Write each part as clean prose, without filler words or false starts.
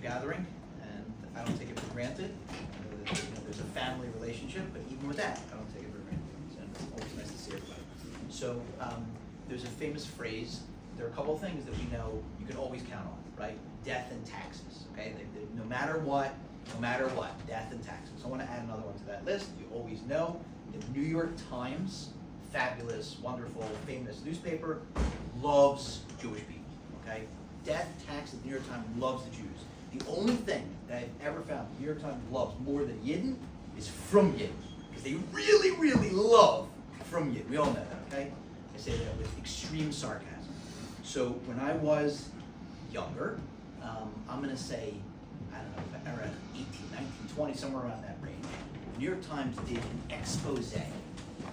gathering, and I don't take it for granted. There's a family relationship, but even with that, I don't take it for granted. And it's always nice to see everybody. So there's a famous phrase. There are a couple of things that we know you can always count on, right? Death and taxes, okay? No matter what, death and taxes. So I want to add another one to that list. You always know the New York Times, fabulous, wonderful, famous newspaper, loves Jewish people, okay? Death, taxes, the New York Times loves the Jews. The only thing that I've ever found the New York Times loves more than Yidden is from Yidden, because they really, really love from Yidden. We all know that, okay? I say that with extreme sarcasm. So when I was younger, I'm going to say, I don't know, around 18, 19, 20, somewhere around that range, the New York Times did an expose,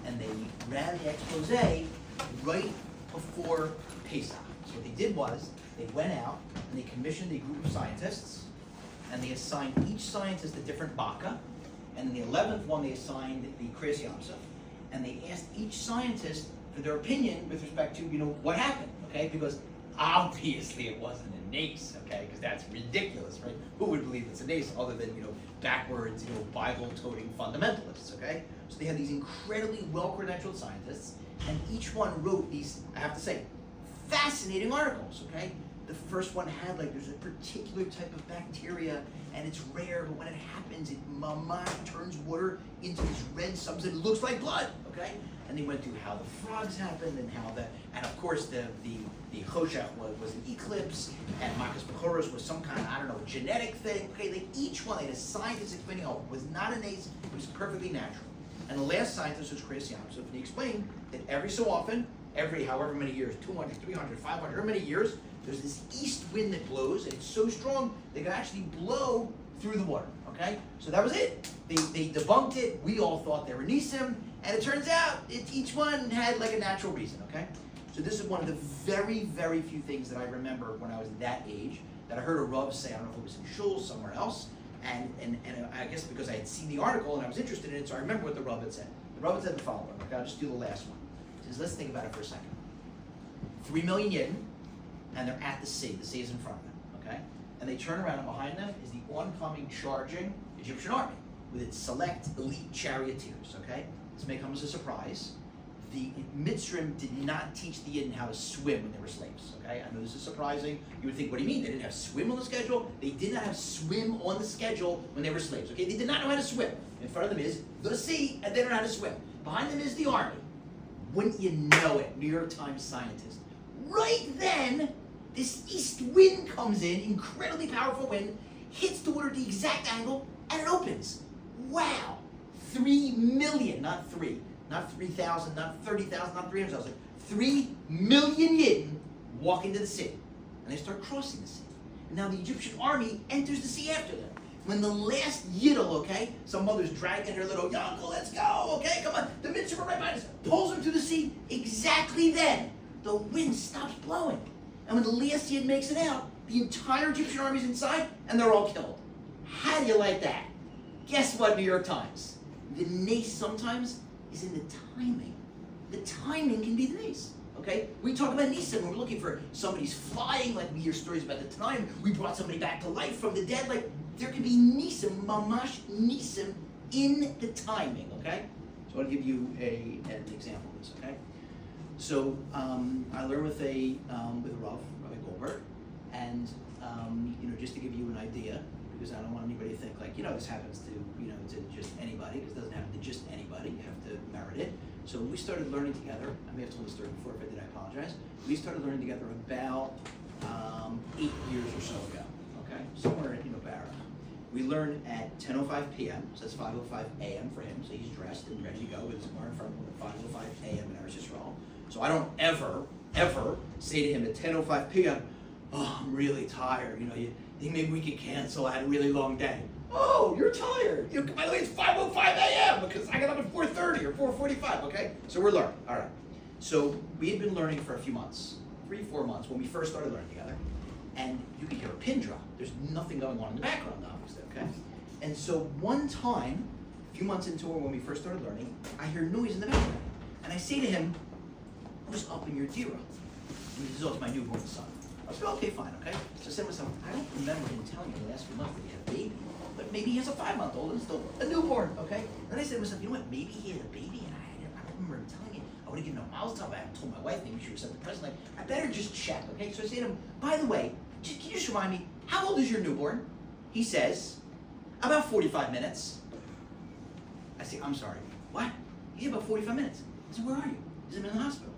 and they ran the expose right before Pesach. So what they did was, they went out and they commissioned a group of scientists, and they assigned each scientist a different baka, and in the 11th one they assigned the Kriyas Yamsuf, and they asked each scientist for their opinion with respect to, what happened, okay? Because obviously it wasn't a nace, okay? Because that's ridiculous, right? Who would believe it's a nace other than, backwards, Bible-toting fundamentalists, okay? So they had these incredibly well-credentialed scientists, and each one wrote these, I have to say, fascinating articles, okay? The first one had, there's a particular type of bacteria, and it's rare, but when it happens, it turns water into this red substance. It looks like blood, okay? And they went through how the frogs happened, and of course the Choshet was an eclipse, and Makas Bechoros was some kind of, genetic thing. Okay, each one, they had a scientist explaining, it was not an ace, it was perfectly natural. And the last scientist was Kriyas Yamsuf, and he explained that every so often, every however many years, 200, 300, 500, however many years, there's this east wind that blows, and it's so strong, they can actually blow through the water, okay? So that was it. They debunked it. We all thought they were Nisim, and it turns out each one had a natural reason, okay? So this is one of the very, very few things that I remember when I was that age that I heard a Rav say. I don't know if it was in shul somewhere else, and I guess because I had seen the article and I was interested in it, so I remember what the Rav had said. The Rav had said the following, okay? I'll just do the last one. He says, let's think about it for a second. 3 million Yidden, and they're at the sea. The sea is in front of them, okay? And they turn around, and behind them is the oncoming, charging Egyptian army with its select elite charioteers, okay? This may come as a surprise. The Mitzrayim did not teach the Yidden how to swim when they were slaves, okay? I know this is surprising. You would think, what do you mean? They didn't have swim on the schedule? They did not have swim on the schedule when they were slaves, okay? They did not know how to swim. In front of them is the sea, and they don't know how to swim. Behind them is the army. Wouldn't you know it, New York Times scientist? Right then, this east wind comes in, incredibly powerful wind, hits the water at the exact angle, and it opens. Wow. 3 million, not 3, not 3,000, not 30,000, not 300,000. 3 million Yidden walk into the sea, and they start crossing the sea. And now the Egyptian army enters the sea after them. When the last Yiddle, okay, some mother's dragging her little Yankel, let's go, okay, come on, the Mitzvah right behind us, pulls them through the sea. Exactly then, the wind stops blowing. And when the last Yid makes it out, the entire Egyptian army's inside, and they're all killed. How do you like that? Guess what, New York Times? The nace sometimes is in the timing. The timing can be the nace, okay? We talk about Nisim when we're looking for somebody's flying, we hear stories about the time we brought somebody back to life from the dead. There can be Nisim, mamash Nisim, in the timing, okay? So I'll give you an example of this, okay? So I learned with Rav, Rabbi Goldberg, and just to give you an idea, because I don't want anybody to think this happens to to just anybody, because it doesn't happen to just anybody. You have to merit it. So we started learning together. I may have told the story before. If I did, I apologize. We started learning together about 8 years or so ago. Okay, somewhere in Barra. We learn at 10:05 p.m. So that's 5:05 a.m. for him. So he's dressed and ready to go with his Gemara in front of him at 5:05 a.m. in Eretz Yisrael. So I don't ever say to him at 10:05 p.m., "Oh, I'm really tired. You think maybe we could cancel? I had a really long day." "Oh, you're tired. By the way, it's 5:05 a.m. because I got up at 4:30 or 4:45. Okay, so we're learning. All right. So we had been learning for a few months, 3-4 months when we first started learning together, and you could hear a pin drop. There's nothing going on in the background, obviously. Okay, and so one time, a few months into it when we first started learning, I hear noise in the background, and I say to him, "Who's up in your dira?" And this is also my newborn son. I said, okay, fine, okay? So I said to myself, I don't remember him telling me the last few months that he had a baby, but maybe he has a 5-month-old and still a newborn, okay? Then I said to myself, you know what, maybe he had a baby and I don't remember him telling me. I would have given him a miles top. I haven't told my wife, maybe she would have sent the present. Like, I better just check, okay? So I say to him, by the way, can you just remind me, how old is your newborn? He says, about 45 minutes. I say, I'm sorry, what? He said, about 45 minutes. I said, where are you? He said, I'm in the hospital.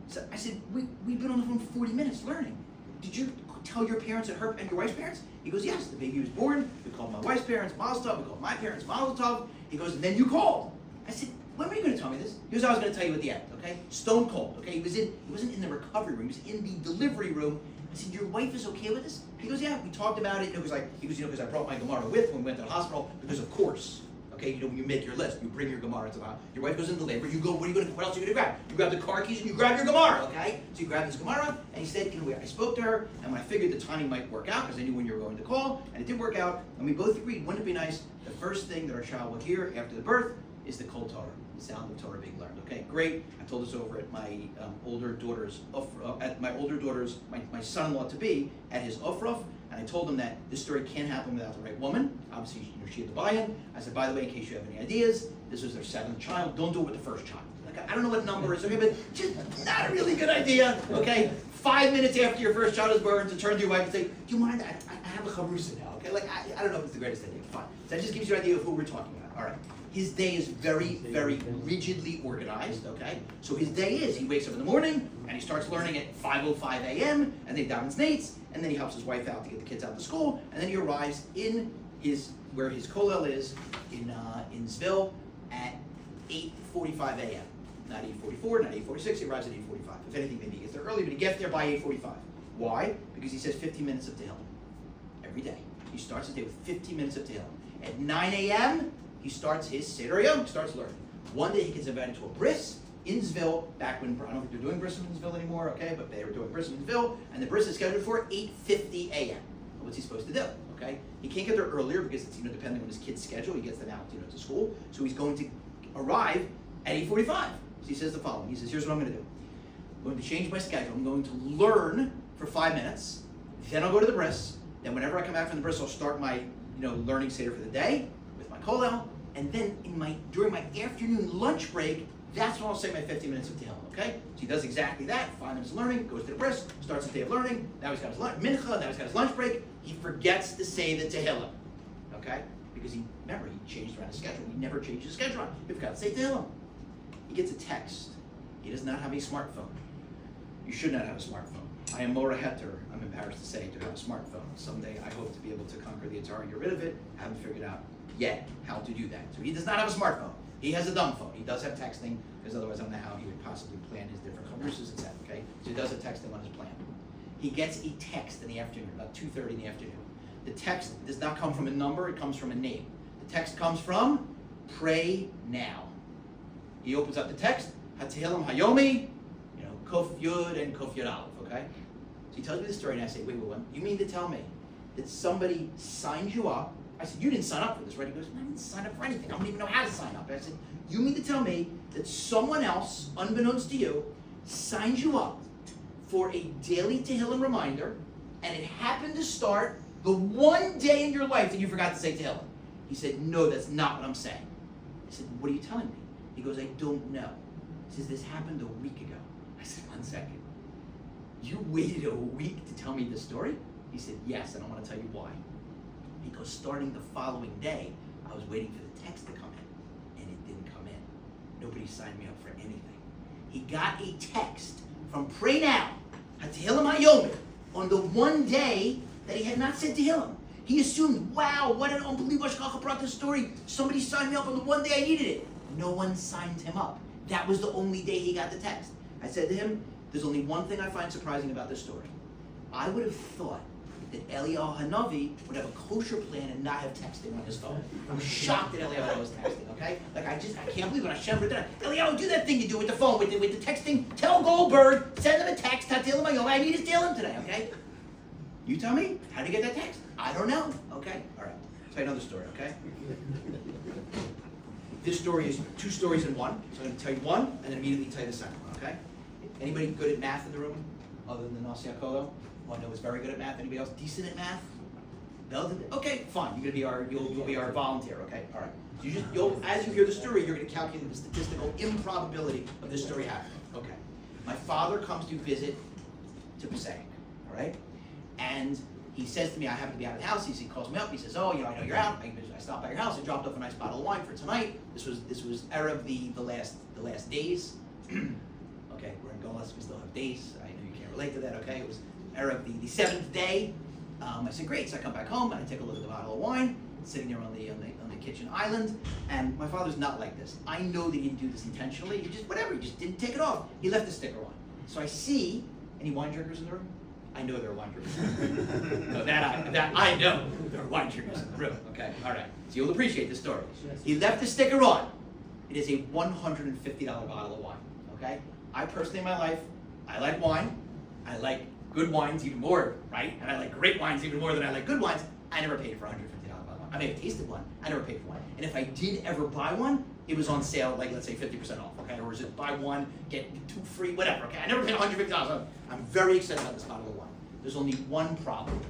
So I said, we've been on the phone for 40 minutes learning. Did you tell your parents and your wife's parents? He goes, yes, the baby was born. We called my wife's parents Mazel Tov. We called my parents Mazel Tov. He goes, and then you called. I said, when were you going to tell me this? He goes, I was going to tell you at the end, okay? Stone cold, okay? He wasn't in the recovery room. He was in the delivery room. I said, your wife is okay with this? He goes, yeah, we talked about it. He goes, because I brought my Gemara with when we went to the hospital, because of course. Okay, when you make your list, you bring your Gemara to the hospital. Your wife goes into labor, you go, what else are you going to grab? You grab the car keys and you grab your Gemara, okay? So you grab this Gemara, and he said, I spoke to her, and when I figured the timing might work out, because I knew when you were going to call, and it did work out, and we both agreed, wouldn't it be nice, the first thing that our child will hear after the birth is the Kol Torah, the sound of Torah being learned. Okay, great. I told this over at my older daughter's, my son-in-law to be at his Ofruf, and I told him that this story can't happen without the right woman. Obviously, she had to buy in. I said, by the way, in case you have any ideas, this was their 7th child. Don't do it with the first child. Like, I don't know what number is, okay, but just not a really good idea. Okay, 5 minutes after your first child is born, to turn to your wife and say, do you mind? I have a chavrusa now. Okay, like I don't know if it's the greatest idea. Fine. So that just gives you an idea of who we're talking about. All right. His day is very, very rigidly organized, okay? So his day is, he wakes up in the morning, and he starts learning at 5:05 a.m., and then he davens nates, and then he helps his wife out to get the kids out to school, and then he arrives in where his kollel is, in Zvil, at 8:45 a.m. Not 8:44, not 8:46, he arrives at 8:45. If anything, maybe he gets there early, but he gets there by 8:45. Why? Because he says 15 minutes of Tehillim every day. He starts his day with 15 minutes of Tehillim. At 9 a.m., he starts his Seder Yom, starts learning. One day he gets invited to a bris in Zvil, back when, I don't think they're doing bris in Zvil anymore, okay, but they were doing bris in Zvil, and the bris is scheduled for 8:50 a.m. What's he supposed to do, okay? He can't get there earlier because it's, depending on his kid's schedule, he gets them out, to school, so he's going to arrive at 8:45. So he says the following, he says, here's what I'm going to do. I'm going to change my schedule. I'm going to learn for 5 minutes, then I'll go to the bris, then whenever I come back from the bris, I'll start my, learning Seder for the day with my kollel. And then during my afternoon lunch break, that's when I'll say my 15 minutes of Tehillim, okay? So he does exactly that, 5 minutes of learning, goes to the bris, starts the day of learning, now he's got his mincha, now he's got his lunch break, he forgets to say the Tehillim, okay? Because he changed around his schedule, he never changed his schedule, he forgot to say Tehillim. He gets a text, he does not have a smartphone. You should not have a smartphone. I am Mora Heter, I'm embarrassed to say, to have a smartphone. Someday I hope to be able to conquer the Atari and get rid of it, I haven't figured out yet how to do that. So he does not have a smartphone. He has a dumb phone. He does have texting, because otherwise I don't know how he would possibly plan his different chavrusas, etc. Okay? So he does have texting on his plan. He gets a text in the afternoon, about 2:30 in the afternoon. The text does not come from a number, it comes from a name. The text comes from pray now. He opens up the text, Hatehillim Hayomi, Kuf Yud and Kuf Yud Aleph, okay? So he tells me the story and I say, wait, you mean to tell me that somebody signed you up? I said, you didn't sign up for this, right? He goes, I didn't sign up for anything. I don't even know how to sign up. I said, you mean to tell me that someone else, unbeknownst to you, signed you up for a daily Tehillim reminder, and it happened to start the one day in your life that you forgot to say Tehillim? He said, no, that's not what I'm saying. I said, what are you telling me? He goes, I don't know. He says, this happened a week ago. I said, 1 second. You waited a week to tell me this story? He said, yes, and I want to tell you why. Because starting the following day, I was waiting for the text to come in, and it didn't come in. Nobody signed me up for anything. He got a text from Pray Now, Hatehillim Hayomi, on the one day that he had not said Tehillim. He assumed, wow, what an unbelievable Eshkol brought this story. Somebody signed me up on the one day I needed it. No one signed him up. That was the only day he got the text. I said to him, there's only one thing I find surprising about this story. I would have thought that Eliyahu Hanavi would have a kosher plan and not have texting on his phone. I'm shocked that Eliyahu was texting, okay? Like, I can't believe when Hashem did that. Eliyahu, do that thing you do with the phone, with the texting. Tell Goldberg, send him a text, Hatehillim Hayomi, I need to steal him today, okay? You tell me, how to get that text? I don't know, okay? All right, I'll tell you another story, okay? This story is 2 stories in one, so I'm going to tell you one, and then immediately tell you the second one, okay? Anybody good at math in the room, other than Nasi Akolo? One that was very good at math. Anybody else decent at math? Okay, fine. You'll be our volunteer. Okay, all right. So as you hear the story, you're going to calculate the statistical improbability of this story happening. Okay. My father comes to visit to Passaic. All right, and he says to me, I happen to be out of the house. He calls me up. He says, oh, I know you're out. I stopped by your house. I dropped off a nice bottle of wine for tonight. This was Erev the last days. Okay, we're in Golas. We still have days. I know you can't relate to that. Okay, it was Erev the 7th day. I said, great. So I come back home and I take a look at the bottle of wine sitting there on the kitchen island. And my father's not like this. I know that he didn't do this intentionally. He just didn't take it off. He left the sticker on. So I see any wine drinkers in the room. I know there are wine drinkers. No, that I know there are wine drinkers in the room. Okay, all right. So you'll appreciate the story. He left the sticker on. It is a $150 bottle of wine. Okay. I personally in my life, I like wine. I like good wines even more, right? And I like great wines even more than I like good wines. I never paid for a $150 bottle of wine. I may have tasted one. I never paid for one. And if I did ever buy one, it was on sale, like let's say 50% off, okay? Or is it buy one, get two free, whatever, okay? I never paid $150. I'm very excited about this bottle of wine. There's only one problem.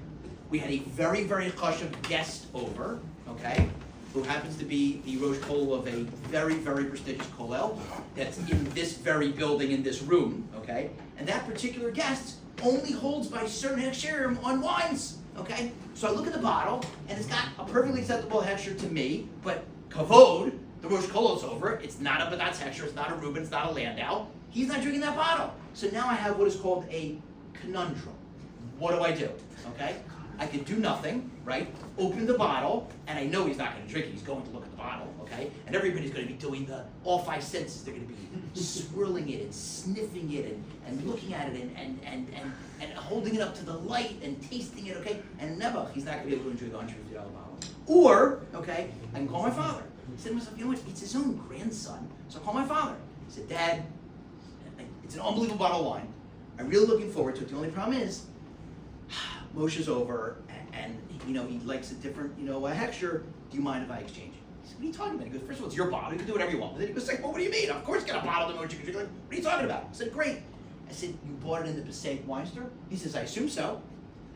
We had a very, very chashuv guest over, okay? Who happens to be the Rosh Kol of a very, very prestigious kollel that's in this very building, in this room, okay? And that particular guest only holds by certain hechsherim on wines, okay? So I look at the bottle, and it's got a perfectly acceptable hechsher to me, but kavod, the Rosh Kolol's over, it's not a Badat's hechsher, it's not a Reuben, it's not a Landau. He's not drinking that bottle. So now I have what is called a conundrum. What do I do, okay? I could do nothing, right? Open the bottle, and I know he's not going to drink it. He's going to look at the bottle, okay? And everybody's going to be doing all five senses. They're going to be swirling it and sniffing it and looking at it and holding it up to the light and tasting it, okay? And never, he's not going to be able to enjoy the $150 bottle. Or, okay, I can call my father. I said to myself, you know what? It's his own grandson. So I call my father. I said, Dad, it's an unbelievable bottle of wine. I'm really looking forward to it. The only problem is, Moshe's over, and he likes a different, a hechsher. Do you mind if I exchange it? He said, what are you talking about? He goes, first of all, it's your bottle. You can do whatever you want with it. He goes, well, what do you mean? Of course, get a bottle of Moshe can drink. Like, what are you talking about? I said, great. I said, you bought it in the Passaic wine store? He says, I assume so.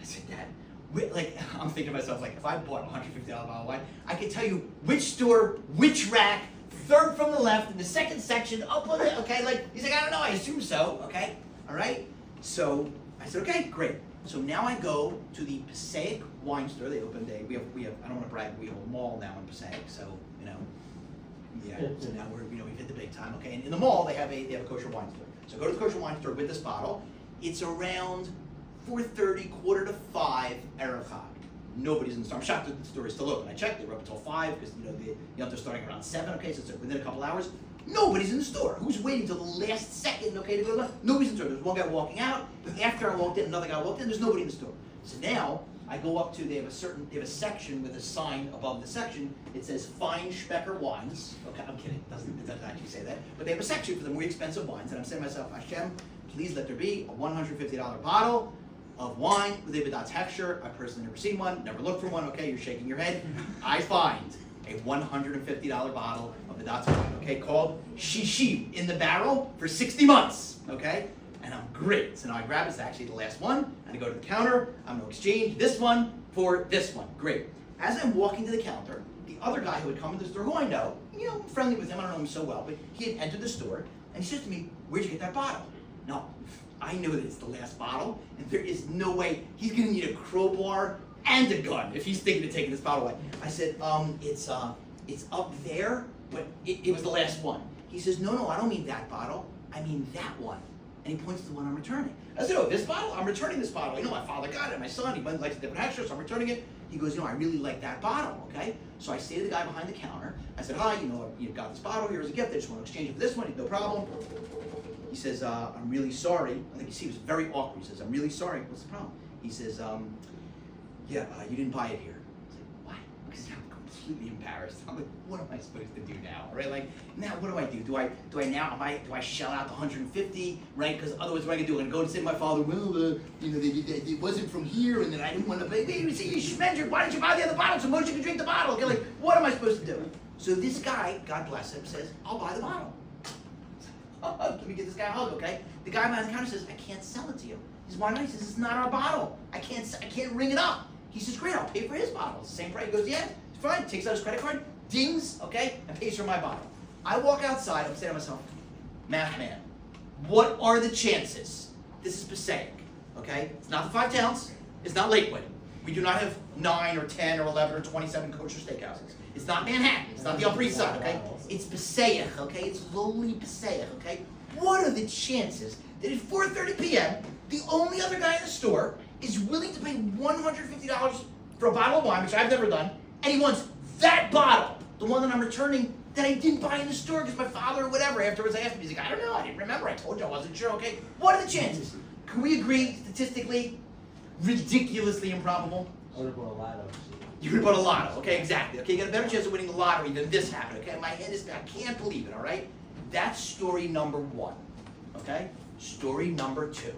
I said, Dad, I'm thinking to myself, if I bought a $150 bottle of wine, I could tell you which store, which rack, third from the left, in the second section, up on it, okay? He's like, I don't know, I assume so, okay? All right? So I said, okay, great. So now I go to the Passaic wine store. They opened we have. I don't want to brag, but we have a mall now in Passaic. So yeah. So now we've hit the big time. Okay, and in the mall they have a kosher wine store. So go to the kosher wine store with this bottle. It's around 4:30, 4:45 Erev Chag. Nobody's in the store. I'm shocked that the store is still open. I checked. They were up until 5 because they're starting around 7. Okay, so it's within a couple hours. Nobody's in the store. Who's waiting till the last second, okay, to go? Nobody's in the store. There's one guy walking out. After I walked in, another guy walked in. There's nobody in the store. So now I go up to, they have a section with a sign above the section. It says fine Specker wines. Okay, I'm kidding. It doesn't actually say that. But they have a section for the more expensive wines. And I'm saying to myself, Hashem, please let there be a $150 bottle of wine with a Badat's hechsher. I've personally never seen one, never looked for one. Okay, you're shaking your head. I find a $150 bottle of Badat's wine, okay, called Shishim in the barrel for 60 months, okay? And I'm great. So now I grab it. It's actually the last one. And I go to the counter. I'm going to exchange this one for this one. Great. As I'm walking to the counter, the other guy who had come into the store, who I know, I'm friendly with him. I don't know him so well, but he had entered the store. And he says to me, where'd you get that bottle? Now, I know that it's the last bottle. And there is no way he's going to need a crowbar and a gun if he's thinking of taking this bottle away. I said, it's up there, but it was the last one. He says, no, I don't mean that bottle. I mean that one. And he points to the one I'm returning. I said, oh, this bottle? I'm returning this bottle. My father got it, my son, he likes a different hechsher, so I'm returning it. He goes, I really like that bottle, okay? So I say to the guy behind the counter, I said, hi, you got this bottle here as a gift. I just want to exchange it for this one. No problem. He says, I'm really sorry. I think he was very awkward. He says, I'm really sorry. What's the problem? He says, you didn't buy it here. I was like, what? Because I'm completely embarrassed. I'm like, what am I supposed to do now? Right? Now what do I do? Do I shell out the 150? Right? Because otherwise, what am I gonna do? I'm gonna go and say to my father, well, it wasn't from here, and then I didn't want to. Wait, you spent why didn't you buy the other bottle so Moshe can drink the bottle? Okay, what am I supposed to do? So this guy, God bless him, says, I'll buy the bottle. Let me give this guy a hug, okay? The guy behind the counter says, I can't sell it to you. He says, why not? He says, it's not our bottle. I can't ring it up. He says, great, I'll pay for his bottle. It's the same price. He goes, yeah, it's fine. Takes out his credit card, dings, okay, and pays for my bottle. I walk outside, I'm saying to myself, math man, what are the chances? This is Passaic, okay? It's not the 5 Towns. It's not Lakewood. We do not have 9 or 10 or 11 or 27 kosher steakhouses. It's not Manhattan. It's not the Upper East Side, okay? It's Passaic, okay? It's lowly Passaic, okay? What are the chances that at 4:30 p.m., the only other guy in the store is willing to pay $150 for a bottle of wine, which I've never done, and he wants that bottle, the one that I'm returning, that I didn't buy in the store because my father or whatever, afterwards I asked him, he's like, I don't know, I didn't remember, I told you I wasn't sure, okay? What are the chances? Can we agree, statistically, ridiculously improbable? I would have bought a lotto. You could have bought a lotto, okay, exactly. Okay, you got a better chance of winning the lottery than this happened, okay? My head is, I can't believe it, all right? That's story number 1, okay? Story number 2.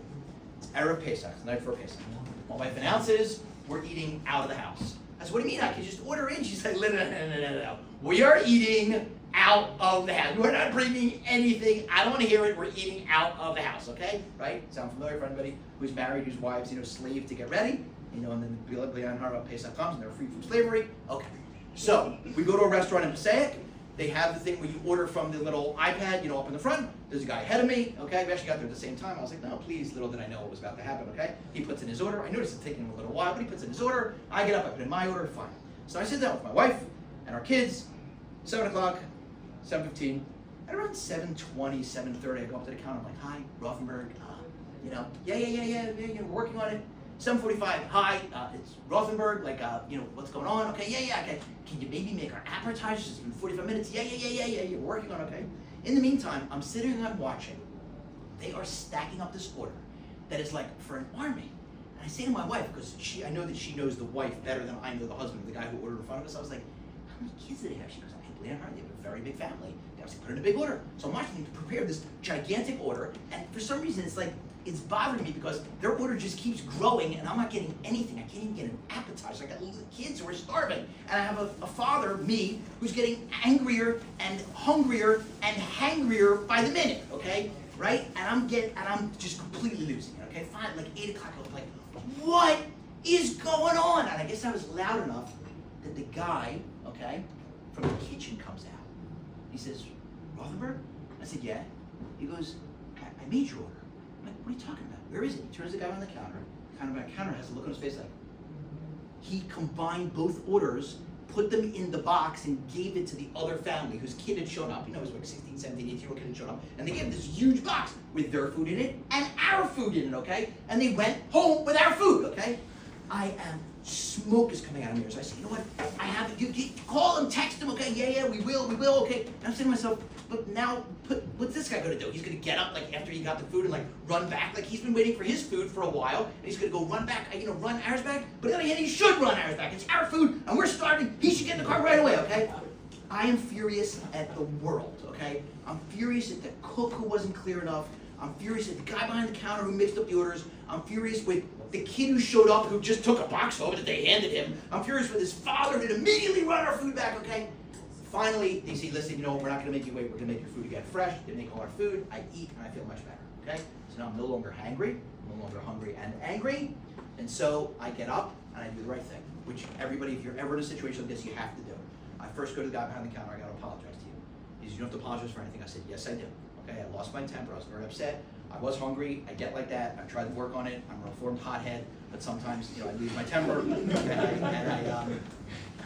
It's Erev Pesach, the night before Pesach. My wife announces, we're eating out of the house. I said, what do you mean? I can just order in. She's like, no. We are eating out of the house. We're not bringing anything. I don't want to hear it. We're eating out of the house, okay? Right? Sound familiar for anybody who's married, whose wives, slave to get ready? And then B'Yan Har Pesach comes and they're free from slavery. Okay. So, we go to a restaurant in Passaic. They have the thing where you order from the little iPad, up in the front. There's a guy ahead of me, okay? We actually got there at the same time. I was like, no, please, little did I know what was about to happen, okay? He puts in his order. I noticed it's taking him a little while, but he puts in his order. I get up, I put in my order, fine. So I sit down with my wife and our kids, 7 o'clock, 7:15. At around 7:20, 7:30, I go up to the counter. I'm like, hi, Rothenberg. Yeah, we're working on it. 7:45, hi, it's Rothenberg, what's going on? Okay, yeah, okay. Can you maybe make our appetizers? It's been 45 minutes. Yeah, you're working on it, okay. In the meantime, I'm sitting and I'm watching. They are stacking up this order that is like for an army. And I say to my wife, because I know that she knows the wife better than I know the husband, the guy who ordered in front of us. I was like, how many kids do they have? She goes, I can't believe it. They have a very big family. They obviously put in a big order. So I'm watching them prepare this gigantic order, and for some reason it's bothering me because their order just keeps growing and I'm not getting anything. I can't even get an appetizer. I got little kids who are starving. And I have a father, me, who's getting angrier and hungrier and hangrier by the minute, okay? Right? And I'm just completely losing it, okay? Fine, 8 o'clock, I was like, what is going on? And I guess I was loud enough that the guy, okay, from the kitchen comes out. He says, Rothenberg? I said, yeah. He goes, I made your order. I'm like, what are you talking about? Where is it? He turns the guy on the counter. The guy on the counter has a look on his face like, he combined both orders, put them in the box, and gave it to the other family whose kid had shown up. It was like 16, 17, 18-year-old kid had shown up. And they gave him this huge box with their food in it and our food in it, okay? And they went home with our food, okay? Smoke is coming out of me. So I said, you know what? I have it. You call him, text him, okay? Yeah, we will, okay. And I'm saying to myself, but now, what's this guy going to do? He's going to get up after he got the food and run back. He's been waiting for his food for a while, and he's going to go run back, run ours back. But then he should run ours back. It's our food, and we're starving. He should get in the car right away, okay? I am furious at the world, okay? I'm furious at the cook who wasn't clear enough. I'm furious at the guy behind the counter who mixed up the orders. I'm furious with the kid who showed up who just took a box home that they handed him. I'm furious with his father who did immediately run our food back, okay? Finally, they say, listen, we're not going to make you wait. We're going to make your food again fresh. They make all our food. I eat, and I feel much better, okay? So now I'm no longer hangry. I'm no longer hungry and angry. And so I get up, and I do the right thing, which everybody, if you're ever in a situation like this, you have to do. I first go to the guy behind the counter. I got to apologize to you. He says, you don't have to apologize for anything. I said, yes, I do. Okay, I lost my temper. I was very upset. I was hungry. I get like that. I've tried to work on it. I'm a reformed hothead, but sometimes I lose my temper, and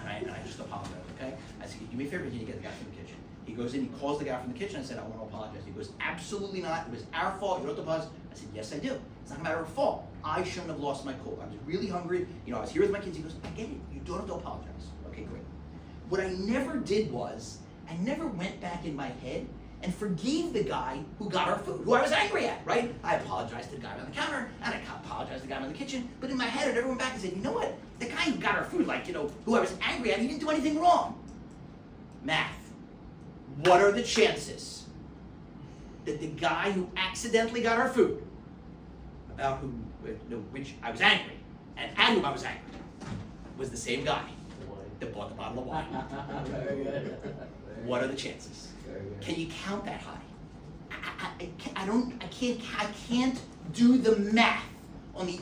I just apologize. Okay? I said, do me a favor. Can you get the guy from the kitchen? He goes in. He calls the guy from the kitchen. I said, I want to apologize. He goes, absolutely not. It was our fault. You don't have to apologize. I said, yes, I do. It's not a matter of fault. I shouldn't have lost my cool. I was really hungry. I was here with my kids. He goes, I get it. You don't have to apologize. Okay, great. What I never did was, I never went back in my head and forgave the guy who got our food, who I was angry at, right? I apologized to the guy on the counter, and I apologized to the guy in the kitchen, but in my head I never went back and said, you know what? The guy who got our food, who I was angry at, he didn't do anything wrong. Math. What are the chances that the guy who accidentally got our food, about which I was angry, and at whom I was angry, was the same guy that bought the bottle of wine? Very good. What are the chances? Can you count that high? I can't do the math on the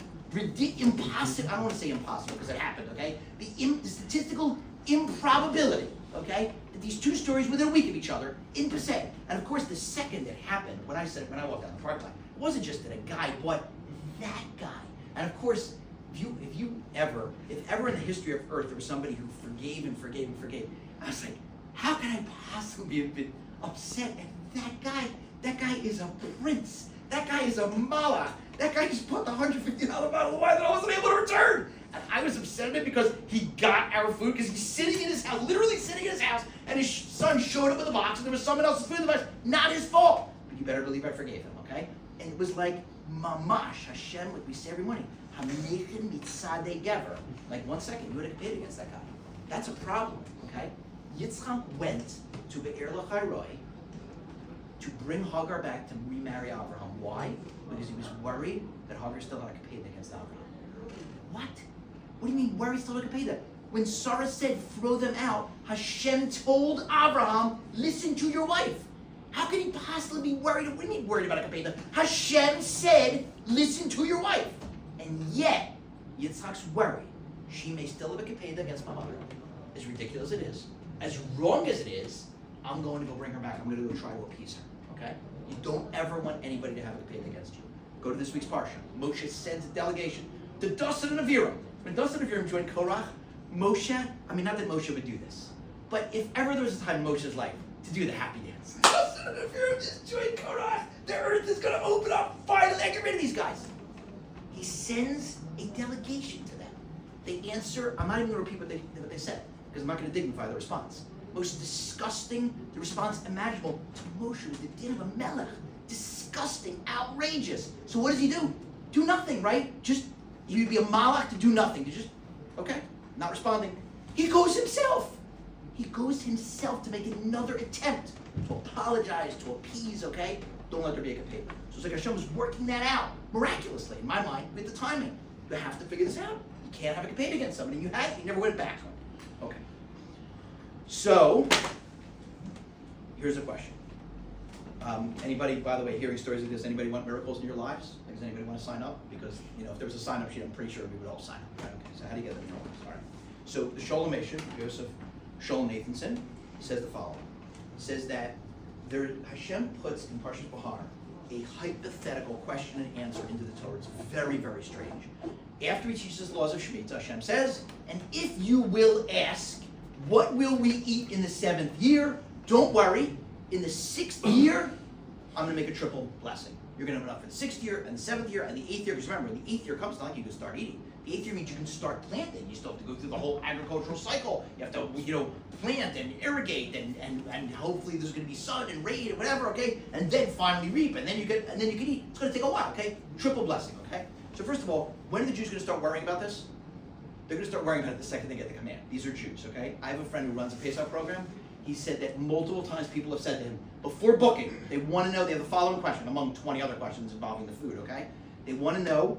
impossible, I don't want to say impossible because it happened, okay? The statistical improbability, okay? That these two stories within a week of each other, in percent. And of course, the second it happened, when I walked down the park line, it wasn't just that a guy bought that guy. And of course, if ever in the history of Earth there was somebody who forgave and forgave and forgave, I was like, how can I possibly have been upset at that guy is a prince. That guy is a malach. That guy just bought the $150 bottle of wine that I wasn't able to return. And I was upset at him because he got our food, because he's sitting in his house, literally sitting in his house, and his son showed up with a box, and there was someone else's food in the box. Not his fault. But you better believe I forgave him, okay? And it was like, mamash, Hashem, like we say every morning, Hamechin mitzadei gever. Like, 1 second, you would have paid against that guy. That's a problem, okay? Yitzchak went to Be'er Lachairoi to bring Hagar back to remarry Abraham. Why? Because he was worried that Hagar still had a kapeda against Abraham. What? What do you mean worried still had a kapeda? When Sarah said, throw them out, Hashem told Abraham, listen to your wife. How could he possibly be worried? What do you mean worried about a kapeda? Hashem said, listen to your wife. And yet, Yitzchak's worried. She may still have a kapeda against my mother. As ridiculous as it is, as wrong as it is, I'm going to go bring her back. I'm going to go try to appease her. Okay? You don't ever want anybody to have a kapeda against you. Go to this week's parsha. Moshe sends a delegation to Dasan and Aviram. When Dasan and Aviram joined Korach, not that Moshe would do this, but if ever there was a time in Moshe's life to do the happy dance, Dasan and Aviram just joined Korach. The earth is going to open up. Finally, I get rid of these guys. He sends a delegation to them. They answer. I'm not even going to repeat what they said, because I'm not going to dignify the response. Most disgusting the response imaginable to Moshe was the din of a melech. Disgusting, outrageous. So what does he do? Do nothing, right? Just, you'd be a malach to do nothing. To just, okay, not responding. He goes himself. He goes himself to make another attempt to apologize, to appease, okay? Don't let there be a kapeda. So it's like Hashem was working that out miraculously, in my mind, with the timing. You have to figure this out. You can't have a kapeda against somebody. You had it, you never went back. Okay. So, here's a question. Anybody, by the way, hearing stories like this, anybody want miracles in your lives? Does anybody want to sign up? Because, if there was a sign-up sheet, I'm pretty sure we would all sign up. Right? Okay, so how do you get the miracles? All right. So, the Sholem Eshet, Joseph Sholem Nathanson, says the following. He says that Hashem puts in Parshas Bahar a hypothetical question and answer into the Torah. It's very, very strange. After he teaches the laws of Shemitah, Hashem says, and if you will ask, what will we eat in the 7th year? Don't worry. In the 6th year, I'm going to make a triple blessing. You're going to have enough for the 6th year and the 7th year and the 8th year. Because remember, when the 8th year comes, it's not like you can start eating. The 8th year means you can start planting. You still have to go through the whole agricultural cycle. You have to, plant and irrigate and hopefully there's going to be sun and rain and whatever, okay? And then finally reap, and then you can eat. It's going to take a while, okay? Triple blessing, okay? So first of all, when are the Jews going to start worrying about this? They're going to start worrying about it the second they get the command. These are Jews, okay? I have a friend who runs a Pesach program. He said that multiple times people have said to him, before booking, they want to know, they have the following question, among 20 other questions involving the food, okay? They want to know,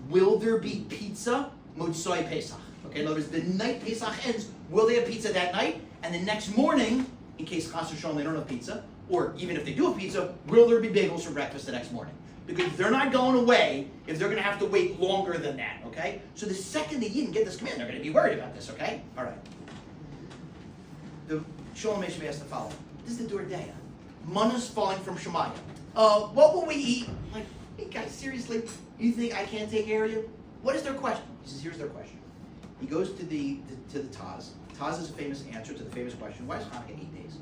will there be pizza Motzoi Pesach? Okay, in other words, the night Pesach ends, will they have pizza that night? And the next morning, in case Chas v'Shalom they don't have pizza, or even if they do have pizza, will there be bagels for breakfast the next morning? Because they're not going away if they're going to have to wait longer than that, okay? So the second they even get this command, they're going to be worried about this, okay? All right. The Sholem Eshet asked the following. This is the Dordeya. Manna's falling from Shemayim. What will we eat? Like, hey guys, seriously? You think I can't take care of you? What is their question? He says, here's their question. He goes to the Taz. Taz is a famous answer to the famous question, why is Hanukkah 8 days?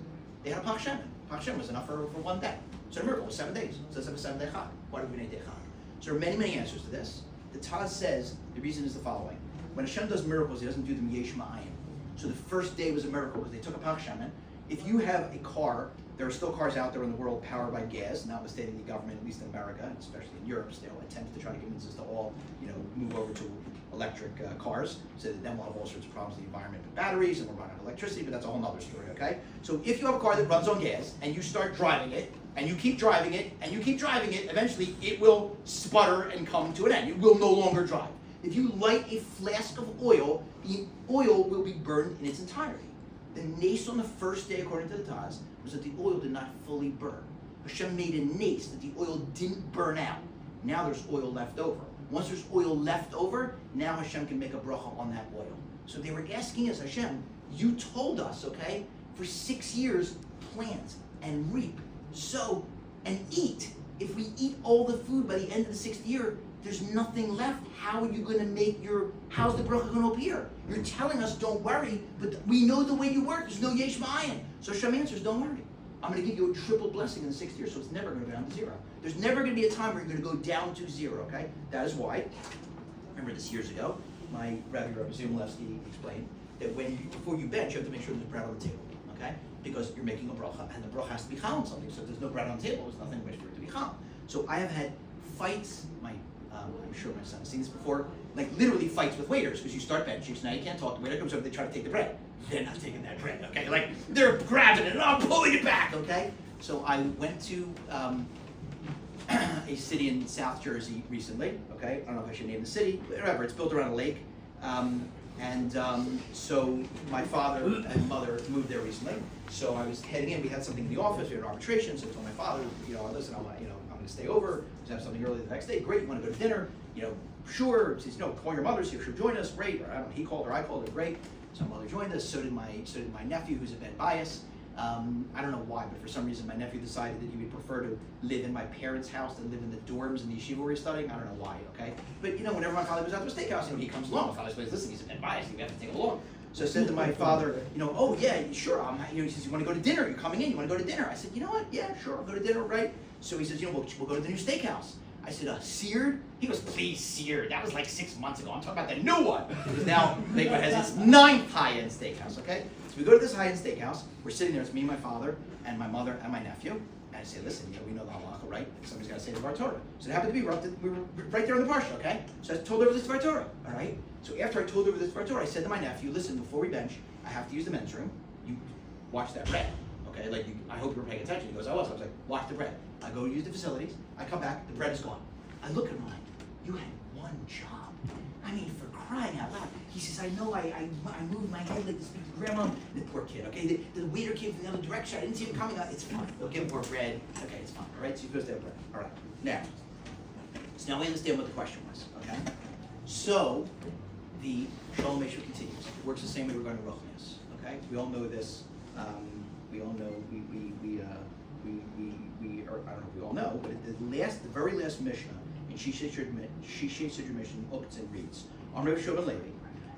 They had a Pach Shemen. Pach Shemen was enough for one day. So the miracle was 7 days. So it's a 7-day Chag. Why do we need a day Chag? So there are many, many answers to this. The Taz says the reason is the following. When Hashem does miracles, he doesn't do them yesh ma'ayin. So the first day was a miracle because they took a Pach Shemen. If you have a car, there are still cars out there in the world powered by gas, notwithstanding the government, at least in America, especially in Europe, still attempts to try to convince us to all, move over to electric cars, so that then we'll have all sorts of problems with the environment with batteries, and we're running out of electricity, but that's a whole other story, okay? So if you have a car that runs on gas, and you start driving it, and you keep driving it, and you keep driving it, eventually it will sputter and come to an end. It will no longer drive. If you light a flask of oil, the oil will be burned in its entirety. The nace on the first day, according to the Taz, was that the oil did not fully burn. Hashem made a nace that the oil didn't burn out. Now there's oil left over. Once there's oil left over, now Hashem can make a bracha on that oil. So they were asking us, Hashem, you told us, okay, for 6 years, plant and reap, sow and eat. If we eat all the food by the end of the 6th year, there's nothing left. How are you going to how's the bracha going to appear? You're telling us don't worry, but we know the way you work. There's no yesh ma'ayin. So Hashem answers, don't worry. I'm going to give you a triple blessing in the 6th year, so it's never going to go down to 0. There's never going to be a time where you're going to go down to 0, okay? That is why, remember this years ago, my Rabbi Zumilevsky explained that before you bench, you have to make sure there's bread on the table, okay? Because you're making a bracha, and the bracha has to be chal on something. So if there's no bread on the table, there's nothing for it to be chal. So I have had fights, I'm sure my son has seen this before, like literally fights with waiters, because you start benching, so now you can't talk. The waiter comes over, they try to take the bread. They're not taking that bread, okay? Like, they're grabbing it, and I'm pulling it back, okay? So I went to a city in South Jersey recently, okay? I don't know if I should name the city, but whatever, it's built around a lake. So my father and mother moved there recently. So I was heading in, we had something in the office, we had an arbitration, so I told my father, listen, I'm going to stay over, to have something early the next day. Great, you want to go to dinner? Sure. He says, call your mother, see if she'll join us. Great. Or I don't know, he called or I called her. Great. So my mother joined us. So did my nephew, who's a bit biased. I don't know why, but for some reason my nephew decided that he would prefer to live in my parents' house than live in the dorms in the yeshiva where he's studying. I don't know why. Okay. But whenever my father goes out to a steakhouse, he comes along. My father says, listen, he's a bit biased. We have to take him along. So I said to my father, oh yeah, sure. He says, you want to go to dinner? You're coming in. You want to go to dinner? I said, you know what? Yeah, sure. I'll go to dinner, right? So he says, we'll go to the new steakhouse. I said, seared? He goes, please, seared. That was like 6 months ago. I'm talking about the new one. Because now Lakewood has its 9th high-end steakhouse, okay? So we go to this high-end steakhouse. We're sitting there. It's me, my father, and my mother, and my nephew. And I say, listen, we know the halacha, right? Somebody's got to say the Dvar Torah. So it happened to be, we were right there in the parsha, okay? So I told her over this Dvar Torah, all right? So after I told her over this Dvar Torah, I said to my nephew, listen, before we bench, I have to use the men's room. You watch that bread, okay? I hope you were paying attention. He goes, I was. I was like, watch the bread. I go use the facilities. I come back, the bread is gone. I look at him like, you had one job. I mean, for crying out loud. He says, I know, I moved my head like to speak to grandma. The poor kid, okay? The waiter came from the other direction. I didn't see him coming. It's fine. They'll give him more bread. Okay, it's fine. All right, so he goes to have bread. All right. Now we understand what the question was, okay? So, the Shalom Eshkol continues. It works the same way we're going to Rochnias, okay? We all know this. We all know, or I don't know if we all know, but the very last Mishnah, in Shishay Siddur Mishnah, Uktzin reads, Amr Shobin Levi,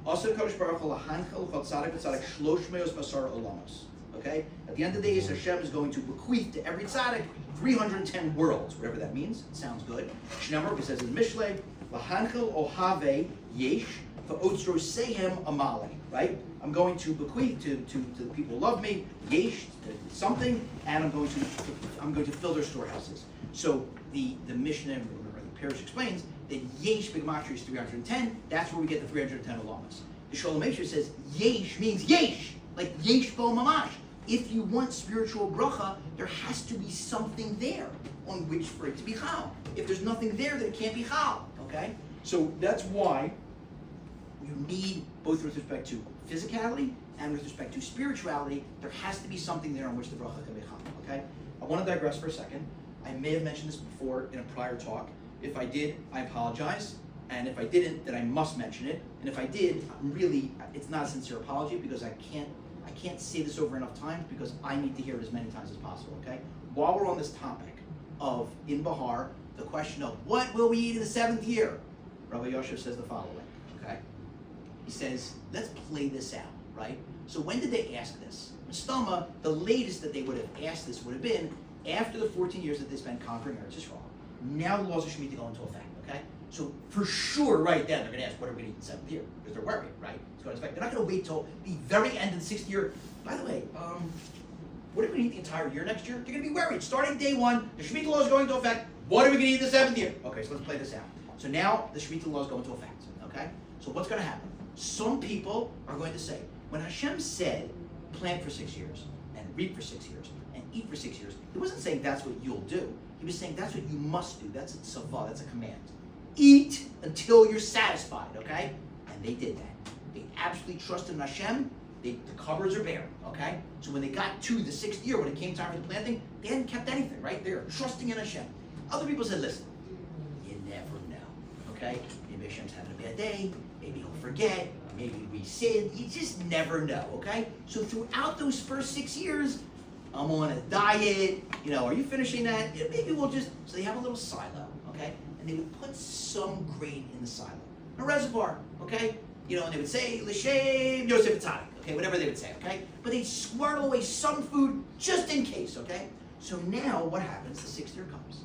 also Kodesh Baruch Hu Lahanchel Chol Tzadik V'Tzadik Shlosh Meos Basar Olamos. Okay? At the end of the day, Hashem is going to bequeath to every tzaddik 310 worlds, whatever that means. It sounds good. Shneimar, it says in Mishlei, Lahanchel Ohave Yesh V'Otzro Sehem Amale. Right? I'm going to bequeath to the people who love me, yesh, something, and I'm going to fill their storehouses. So the Mishnah, or the Parish explains that yesh b'gematria is 310. That's where we get the 310 alamas. The Shalom Eshkol says yesh means yesh, like yesh bo mamash. If you want spiritual bracha, there has to be something there on which for it to be chal. If there's nothing there, then it can't be chal. Okay? So that's why you need, both with respect to physicality and with respect to spirituality, there has to be something there on which the bracha can be chal. Okay? I want to digress for a second. I may have mentioned this before in a prior talk. If I did, I apologize. And if I didn't, then I must mention it. And if I did, it's not a sincere apology because I can't say this over enough times because I need to hear it as many times as possible. Okay? While we're on this topic of in Bahar, the question of what will we eat in the 7th year, Rabbi Yosef says the following. Okay? He says, let's play this out, right? So when did they ask this? Mistama, the latest that they would have asked this would have been after the 14 years that they spent conquering Eretz Yisrael. Now the laws of Shemitah go into effect, okay? So for sure, right then, they're going to ask, what are we going to eat in the 7th year? Because they're worried, right? It's going to effect. They're not going to wait till the very end of the 6th year. By the way, what are we going to eat the entire year next year? They're going to be worried. Starting day one, the Shemitah law is going into effect. What are we going to eat in the 7th year? Okay, so let's play this out. So now the Shemitah law is going into effect, okay? So what's going to happen? Some people are going to say, when Hashem said, plant for 6 years, and reap for 6 years, and eat for 6 years, he wasn't saying that's what you'll do. He was saying that's what you must do. That's a tzavah, that's a command. Eat until you're satisfied, okay? And they did that. They absolutely trusted in Hashem. The cupboards are bare, okay? So when they got to the 6th year, when it came time for the planting, they hadn't kept anything, right? They were trusting in Hashem. Other people said, listen, you never know, okay? Maybe Hashem's having a bad day, maybe he'll forget, maybe we sinned, you just never know, okay? So throughout those first 6 years, I'm on a diet, are you finishing that? Yeah, maybe we'll just, so they have a little silo, okay? And they would put some grain in the silo, a reservoir, okay? And they would say, L'Shem Yosef Tzadik, okay, whatever they would say, okay? But they'd squirrel away some food just in case, okay? So now what happens? The 6th year comes.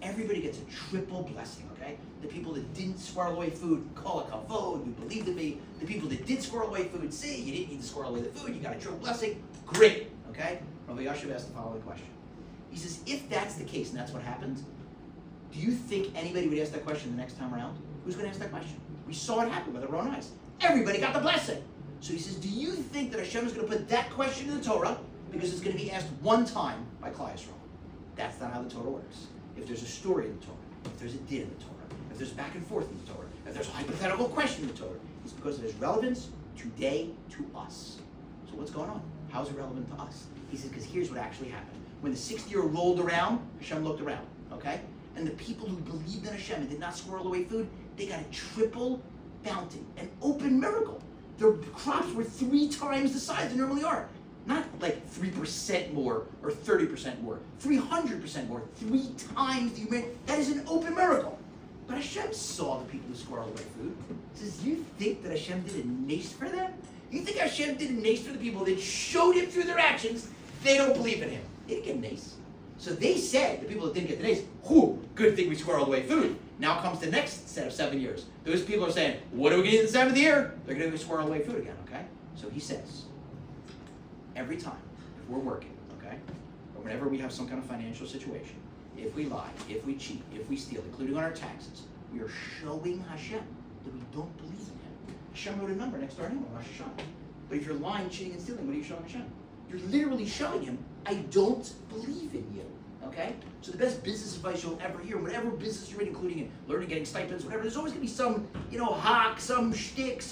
Everybody gets a triple blessing, okay? The people that didn't squirrel away food, call it kavod, you believed in me. The people that did squirrel away food, say you didn't need to squirrel away the food, you got a triple blessing. Great, okay? Rabbi Yashav asked the following question. He says, if that's the case and that's what happens, do you think anybody would ask that question the next time around? Who's going to ask that question? We saw it happen with our own eyes. Everybody got the blessing. So he says, do you think that Hashem is going to put that question in the Torah because it's going to be asked one time by Klal Yisrael? That's not how the Torah works. If there's a story in the Torah, if there's a din in the Torah, if there's back and forth in the Torah, if there's a hypothetical question in the Torah, it's because of its relevance today to us. So what's going on? How's it relevant to us? He says, because here's what actually happened. When the 6th year rolled around, Hashem looked around, okay? And the people who believed in Hashem and did not squirrel away food, they got a triple bounty, an open miracle. Their crops were 3 times the size they normally are. Not like 3% more or 30% more, 300% more, 3 times the human. That is an open miracle. But Hashem saw the people who squirreled away food. He says, you think that Hashem did a nace for them? You think Hashem did a nace for the people that showed him through their actions? They don't believe in him. They didn't get a nace. So they said, the people that didn't get the nace, whew, good thing we squirreled away food. Now comes the next set of 7 years. Those people are saying, what are we going to do in the 7th year? They're going to squirrel away food again, okay? So he says, every time, if we're working, okay, or whenever we have some kind of financial situation, if we lie, if we cheat, if we steal, including on our taxes, we are showing Hashem that we don't believe in him. Hashem wrote a number next to our name on Rosh Hashanah. But if you're lying, cheating, and stealing, what are you showing Hashem? You're literally showing him, I don't believe in you, okay? So the best business advice you'll ever hear, whatever business you're in, including in learning, getting stipends, whatever, there's always going to be some, hack, some shtick,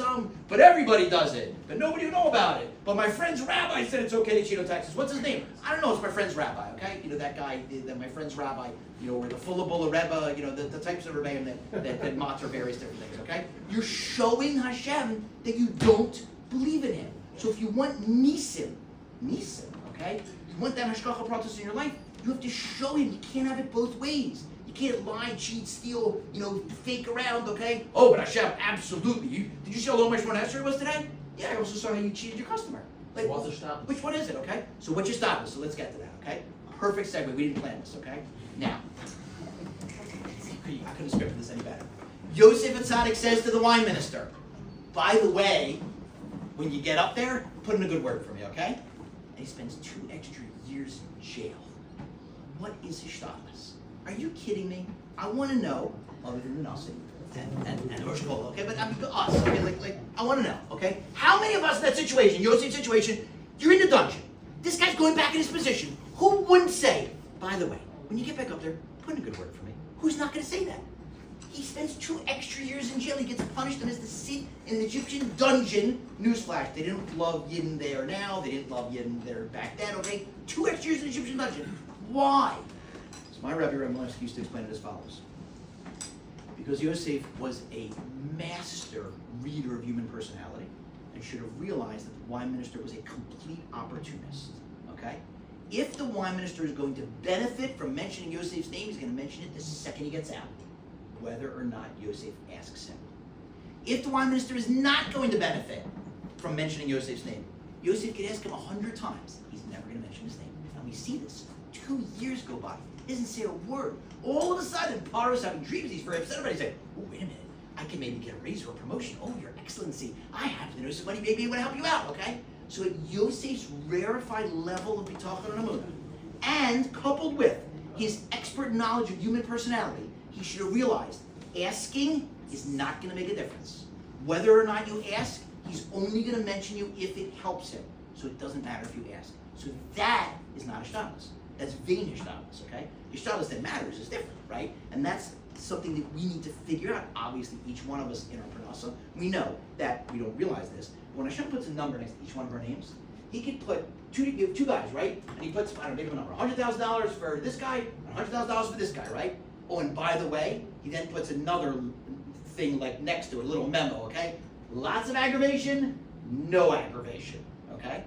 but everybody does it, but nobody will know about it. But my friend's rabbi said it's okay to cheat on taxes. What's his name? I don't know, it's my friend's rabbi, okay? That guy, my friend's rabbi, or the Fulabula Rebbe, the types of rebbeim that matter various different things, okay? You're showing Hashem that you don't believe in him. So if you want Nisim, okay? You want that hashgacha process in your life, you have to show him. You can't have it both ways. You can't lie, cheat, steal, fake around, okay? Oh, but Hashem, absolutely. Did you see how low my Shemona Esrei was today? Yeah, I also saw how you cheated your customer. Like, which one is it, okay? So what's your status? So let's get to that, okay? Perfect segue. We didn't plan this, okay? Now, I could have scripted this any better. Yosef Atzadik says to the wine minister, by the way, when you get up there, put in a good word for me, okay? And he spends 2 extra years in jail. What is his status? Are you kidding me? I want to know, other than the Nasi and Eshkol, okay? But I mean, us, okay? Like, I want to know, okay? How many of us in that situation, Yosef's situation, you're in the dungeon. This guy's going back in his position. Who wouldn't say, by the way, when you get back up there, put in a good word for me? Who's not going to say that? He spends 2 extra years in jail. He gets punished and has to sit in an Egyptian dungeon. Newsflash, they didn't love Yidden there now. They didn't love Yidden there back then, okay? 2 extra years in an Egyptian dungeon. Why? So my Rabbi Ramat used to explain it as follows. Because Yosef was a master reader of human personality and should have realized that the wine minister was a complete opportunist, okay? If the wine minister is going to benefit from mentioning Yosef's name, he's going to mention it the second he gets out, whether or not Yosef asks him. If the wine minister is not going to benefit from mentioning Yosef's name, Yosef could ask him 100 times. He's never going to mention his name. And we see this. 2 years go by. He doesn't say a word. All of a sudden, Paro's having dreams. He's very upset about it. He's like, oh, wait a minute. I can maybe get a raise or a promotion. Oh, your excellency. I happen to know somebody maybe want to help you out, okay? So at Yosef's rarefied level of bitachon and amunah, and coupled with his expert knowledge of human personality, he should have realized asking is not going to make a difference. Whether or not you ask, he's only going to mention you if it helps him. So it doesn't matter if you ask. So that is not Ishtalis. That's vain Ishtalis, okay? Ishtalis that matters is different, right? And that's something that we need to figure out. Obviously, each one of us in our pranasa, we know that we don't realize this. When Hashem puts a number next to each one of our names, he could put two guys, right? And he puts, I don't know, give him a number, $100,000 for this guy, and $100,000 for this guy, right? Oh, and by the way, he then puts another thing like next to it, a little memo, okay? Lots of aggravation, no aggravation, okay?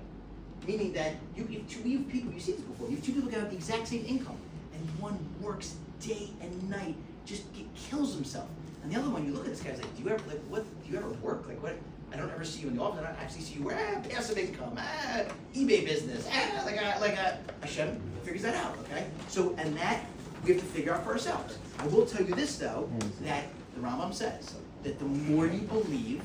Meaning that you have people, you've seen this before, you have two people that have the exact same income, and one works day and night, kills himself. And the other one, you look at this guy's like, do you ever work? Like, what? I don't ever see you in the office. I don't actually see you, passive income, eBay business, Hashem figures that out, okay? So, and that we have to figure out for ourselves. I will tell you this, though, that the Rambam says that the more you believe,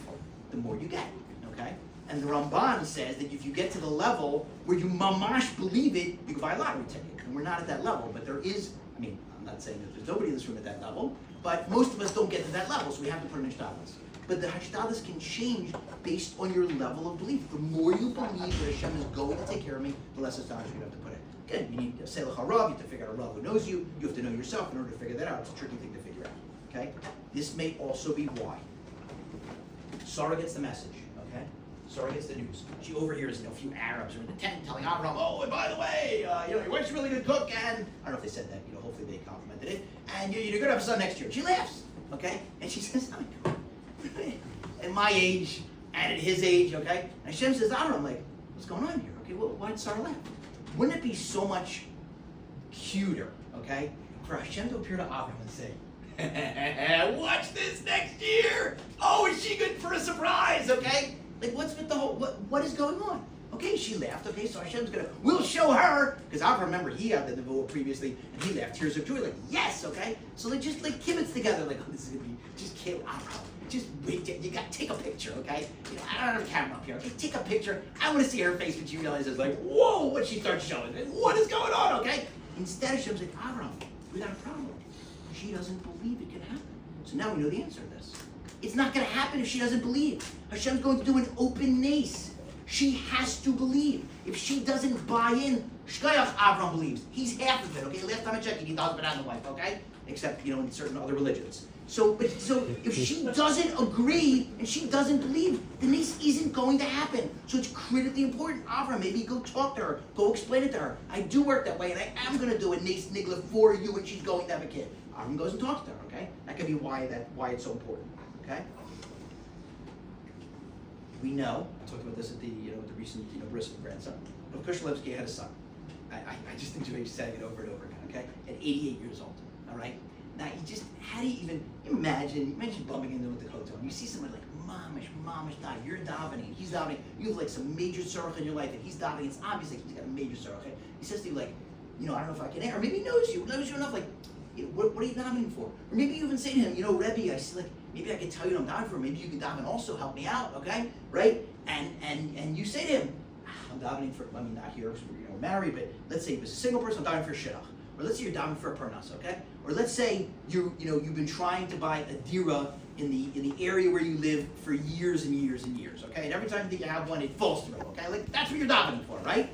the more you get, okay? And the Ramban says that if you get to the level where you mamash believe it, you can buy a lottery ticket. And we're not at that level, but there is, I mean, I'm not saying that there's nobody in this room at that level, but most of us don't get to that level, so we have to put in hashtadlis. But the hashtadlis can change based on your level of belief. The more you believe that Hashem is going to take care of me, the less hashtadlis you have to put in. Again, you need to say l'cha rav, you have to figure out a rav who knows you. You have to know yourself in order to figure that out. It's a tricky thing to figure out. Okay? This may also be why Sarah gets the message. Okay? Sarah gets the news. She overhears, a few Arabs are in the tent telling Avram, oh, and by the way, your wife's a really good cook, and I don't know if they said that. Hopefully they complimented it. And you're going to have a son next year. She laughs. Okay? And she says, at my age and at his age, okay? And Hashem says, Avram, like, what's going on here? Okay, well, why did Sarah laugh? Wouldn't it be so much cuter, okay, for Hashem to appear to Avram and say, watch this next year! Oh, is she good for a surprise, okay? Like, what's with the whole, what is going on? Okay, she laughed, okay, so Hashem's we'll show her, because Avram, remember, he had the nevuah previously, and he laughed tears of joy, like, yes, okay? So they just, kibitz together, like, oh, this is going to be, just kill Avram. Just wait, you got to take a picture, okay? I don't have a camera up here, okay? Take a picture. I want to see her face when she realizes, like, whoa, what she starts showing. What is going on, okay? Instead, Hashem's like, Avram, we got a problem. She doesn't believe it can happen. So now we know the answer to this. It's not going to happen if she doesn't believe. Hashem's going to do an open nace. She has to believe. If she doesn't buy in, Shkoyach Avram believes. He's half of it, okay? Last time I checked, he does, but not the wife, okay? Except, in certain other religions. So if she doesn't agree and she doesn't believe, the nace isn't going to happen. So it's critically important. Avram, maybe go talk to her. Go explain it to her. I do work that way, and I am going to do a nace nigla for you when she's going to have a kid. Avram goes and talks to her, okay? That could be why it's so important, okay? We know, I talked about this at the recent bris of the grandson, but Kushalevsky had a son. I just enjoy saying it over and over again, okay? At 88 years old, all right? Now, how do you even imagine bumping into him at the hotel, and you see someone like, mamish, die, you're davening, he's davening, you have some major sorrow in your life, and he's davening, it's obvious he's got a major sorrow, okay? He says to you, I don't know if I can, or maybe he knows you enough, what are you davening for? Or maybe you even say to him, Rebbe, I see, maybe I can tell you what I'm davening for, maybe you can daven also, help me out, okay? Right? And you say to him, I'm davening for, not here, because we're married, but let's say he was a single person, I'm davening for shidduch. Or let's say you're davening for a parnas, okay? Or let's say you've been trying to buy a dira in the area where you live for years and years and years, okay? And every time that you have one, it falls through, okay? That's what you're davening for, right?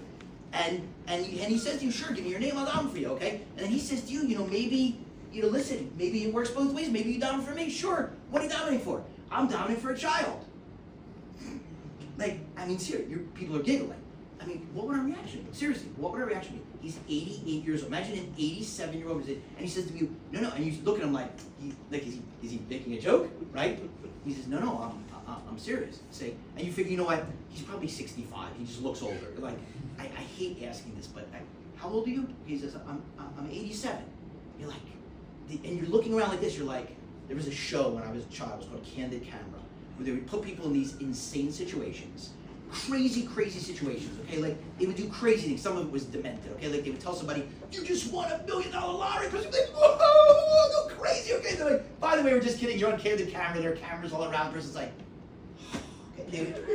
And he says to you, sure, give me your name, I'll daven for you, okay? And then he says to you, maybe, listen, maybe it works both ways. Maybe you daven for me, sure. What are you davening for? I'm davening for a child. Seriously, people are giggling. What would our reaction be? Seriously, what would our reaction be? He's 88 years old. Imagine an 87-year-old, and he says to you, no, and you look at him is he making a joke, right? He says, no, I'm serious. And you figure, what? He's probably 65. He just looks older. I hate asking this, but how old are you? He says, I'm 87. You're and you're looking around like this. You're there was a show when I was a child. It was called Candid Camera, where they would put people in these insane situations. Crazy situations, okay? They would do crazy things. Some of it was demented, okay? They would tell somebody, you just won $1 million lottery, because you're whoa, go crazy, okay? They're by the way, we're just kidding, you're on Candid Camera, there are cameras all around, the person's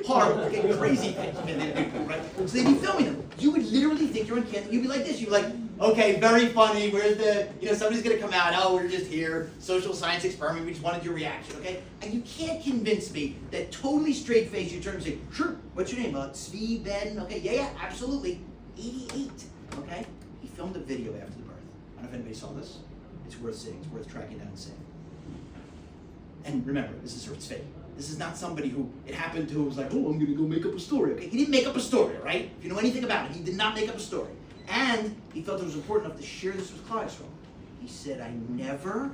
horrible, okay, crazy things, okay, they'd do, right? So they'd be filming them. You would literally think you're on Candid, you'd be like this, you'd be like, okay, very funny, where's the, somebody's gonna come out, oh, we're just here, social science experiment, we just wanted your reaction, okay? And you can't convince me that totally straight face, you turn and say, sure, what's your name? Tzvi, Ben, okay, yeah, absolutely. 88, okay? He filmed a video after the birth. I don't know if anybody saw this. It's worth seeing, it's worth tracking down and seeing. And remember, this is her tzvi. This is not somebody who it happened to who was like, oh, I'm gonna go make up a story, okay? He didn't make up a story, right? If you know anything about it, he did not make up a story. And he felt it was important enough to share this with Klal Yisrael. He said, I never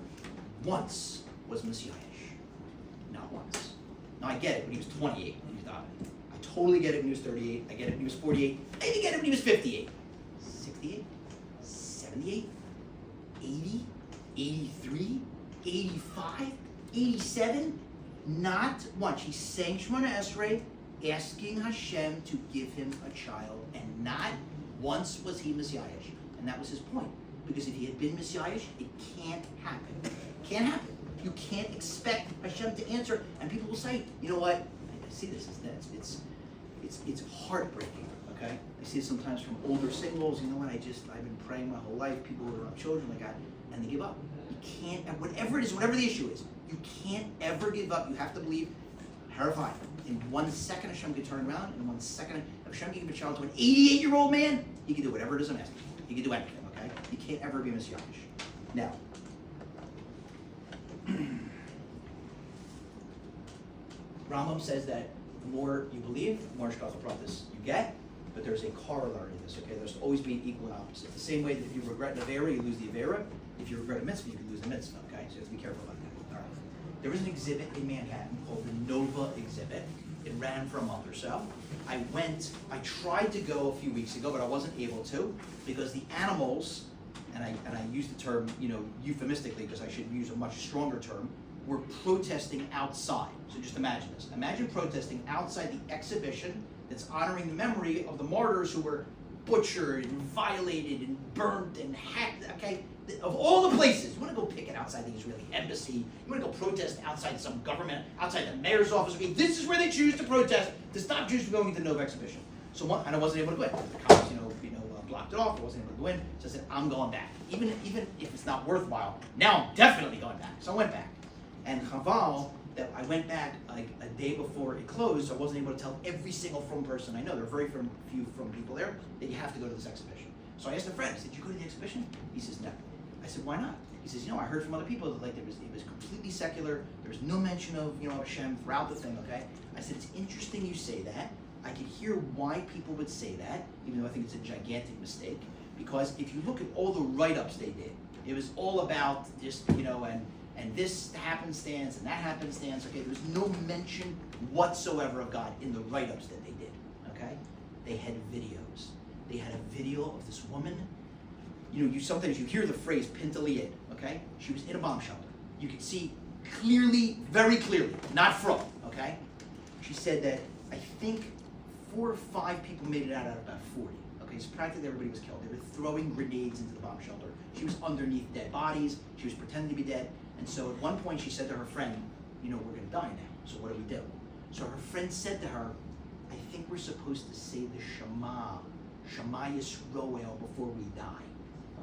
once was messiahish. once. Now I get it when he was 28 when he died. I totally get it when he was 38. I get it when he was 48. I even get it when he was 58. 68? 78? 80? 83? 85? 87? Not once. He's saying Shemona Esrei, asking Hashem to give him a child, and not once was he Messiahish. And that was his point. Because if he had been Messiahish, it can't happen. It can't happen. You can't expect Hashem to answer. And people will say, you know what? I see this. It's heartbreaking. Okay? I see it sometimes from older singles. You know what? I've been praying my whole life. People who have children like that, and they give up. You can't. Whatever it is, whatever the issue is, you can't ever give up. You have to believe. Harify. In 1 second, Hashem can turn around. In 1 second, if Hashem can give a child to an 88-year-old man, he can do whatever it is I'm asking. He can do anything. Okay? You can't ever be Messiahish. Now. Rambam says that the more you believe, the more Eshkol you get, but there's a corollary to this, okay? There's always be an equal and opposite. The same way that if you regret an Avera, you lose the Avera. If you regret a mitzvah, you can lose the mitzvah, okay? So you have to be careful about that. All right. There was an exhibit in Manhattan called the Nova exhibit. It ran for a month or so. I tried to go a few weeks ago, but I wasn't able to because the animals, and I use the term, euphemistically because I should use a much stronger term, were protesting outside. So just imagine this. Imagine protesting outside the exhibition that's honoring the memory of the martyrs who were butchered and violated and burnt and hacked, okay? Of all the places, you want to go pick it outside the Israeli embassy, you want to go protest outside some government, outside the mayor's office. Okay, this is where they choose to protest to stop Jews from going to the Nova exhibition. And I wasn't able to go in. The cops, blocked it off. I wasn't able to go in. So I said, I'm going back. Even if it's not worthwhile, now I'm definitely going back. So I went back. And Chaval, that I went back like a day before it closed, so I wasn't able to tell every single from person I know. There are very few from people there that you have to go to this exhibition. So I asked a friend, I said, did you go to the exhibition? He says, no. I said, why not? He says, I heard from other people that it was completely secular. There was no mention of Hashem throughout the thing. Okay. I said, it's interesting you say that. I can hear why people would say that, even though I think it's a gigantic mistake. Because if you look at all the write-ups they did, it was all about just and this happenstance and that happenstance. Okay, there was no mention whatsoever of God in the write-ups that they did. Okay, they had videos. They had a video of this woman. Sometimes you hear the phrase "pintaliet." Okay, she was in a bomb shelter. You could see clearly, very clearly, not from. Okay, she said that I think 4 or 5 people made it out of about 40. Okay, so practically everybody was killed. They were throwing grenades into the bomb shelter. She was underneath dead bodies. She was pretending to be dead. And so at one point she said to her friend, we're going to die now. So what do we do? So her friend said to her, I think we're supposed to say the Shema Yisroel before we die.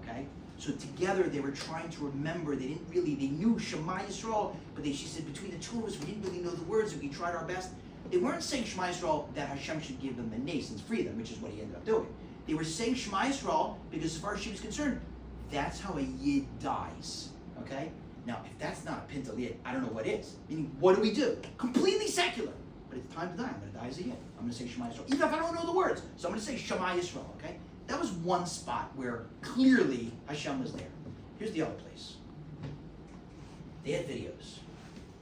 Okay? So together they were trying to remember. They knew Shema Yisroel, but she said between the two of us, we didn't really know the words, and we tried our best. They weren't saying Shema Yisrael that Hashem should give them the nations, free them, which is what he ended up doing. They were saying Shema Yisrael because as far as she was concerned, that's how a Yid dies. Okay? Now, if that's not a Pintaliet, I don't know what is. Meaning, what do we do? Completely secular. But it's time to die. I'm going to die as a Yid. I'm going to say Shema Yisrael. Even if I don't know the words. So I'm going to say Shema Yisrael. Okay? That was one spot where clearly Hashem was there. Here's the other place. They had videos.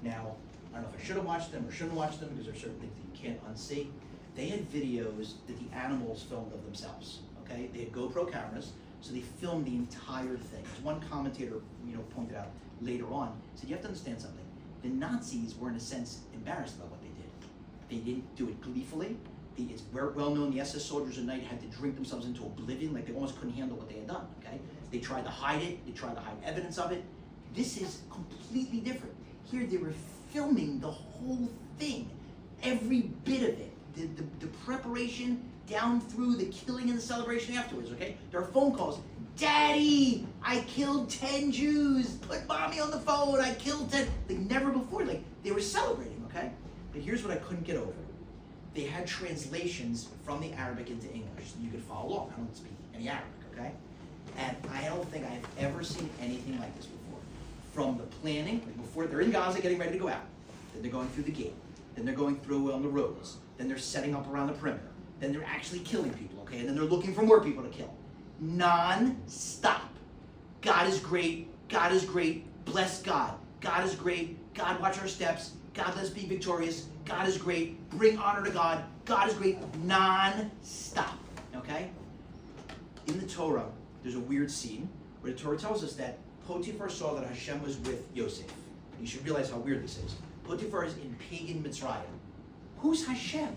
Now, I don't know if I should have watched them or shouldn't watch them because there are certain things that you can't unsee. They had videos that the animals filmed of themselves. Okay, they had GoPro cameras, so they filmed the entire thing. As one commentator, pointed out later on, said you have to understand something. The Nazis were in a sense embarrassed about what they did. They didn't do it gleefully. It's well known the SS soldiers at night had to drink themselves into oblivion, like they almost couldn't handle what they had done. Okay, they tried to hide it. They tried to hide evidence of it. This is completely different. Here they were filming the whole thing, every bit of it, the preparation down through the killing and the celebration afterwards, okay? There are phone calls. Daddy, I killed 10 Jews. Put mommy on the phone. I killed 10. Like never before. Like they were celebrating, okay? But here's what I couldn't get over. They had translations from the Arabic into English so you could follow along. I don't speak any Arabic, okay? And I don't think I've ever seen anything like this before. From the planning, like before they're in Gaza getting ready to go out, then they're going through the gate, then they're going through on the roads, then they're setting up around the perimeter, then they're actually killing people, okay, and then they're looking for more people to kill. Non-stop. God is great, bless God, God is great, God watch our steps. God, let's be victorious. God is great. Bring honor to God. God is great. Non-stop. Okay? In the Torah, there's a weird scene where the Torah tells us that Potiphar saw that Hashem was with Yosef. You should realize how weird this is. Potiphar is in pagan Mitzrayim. Who's Hashem?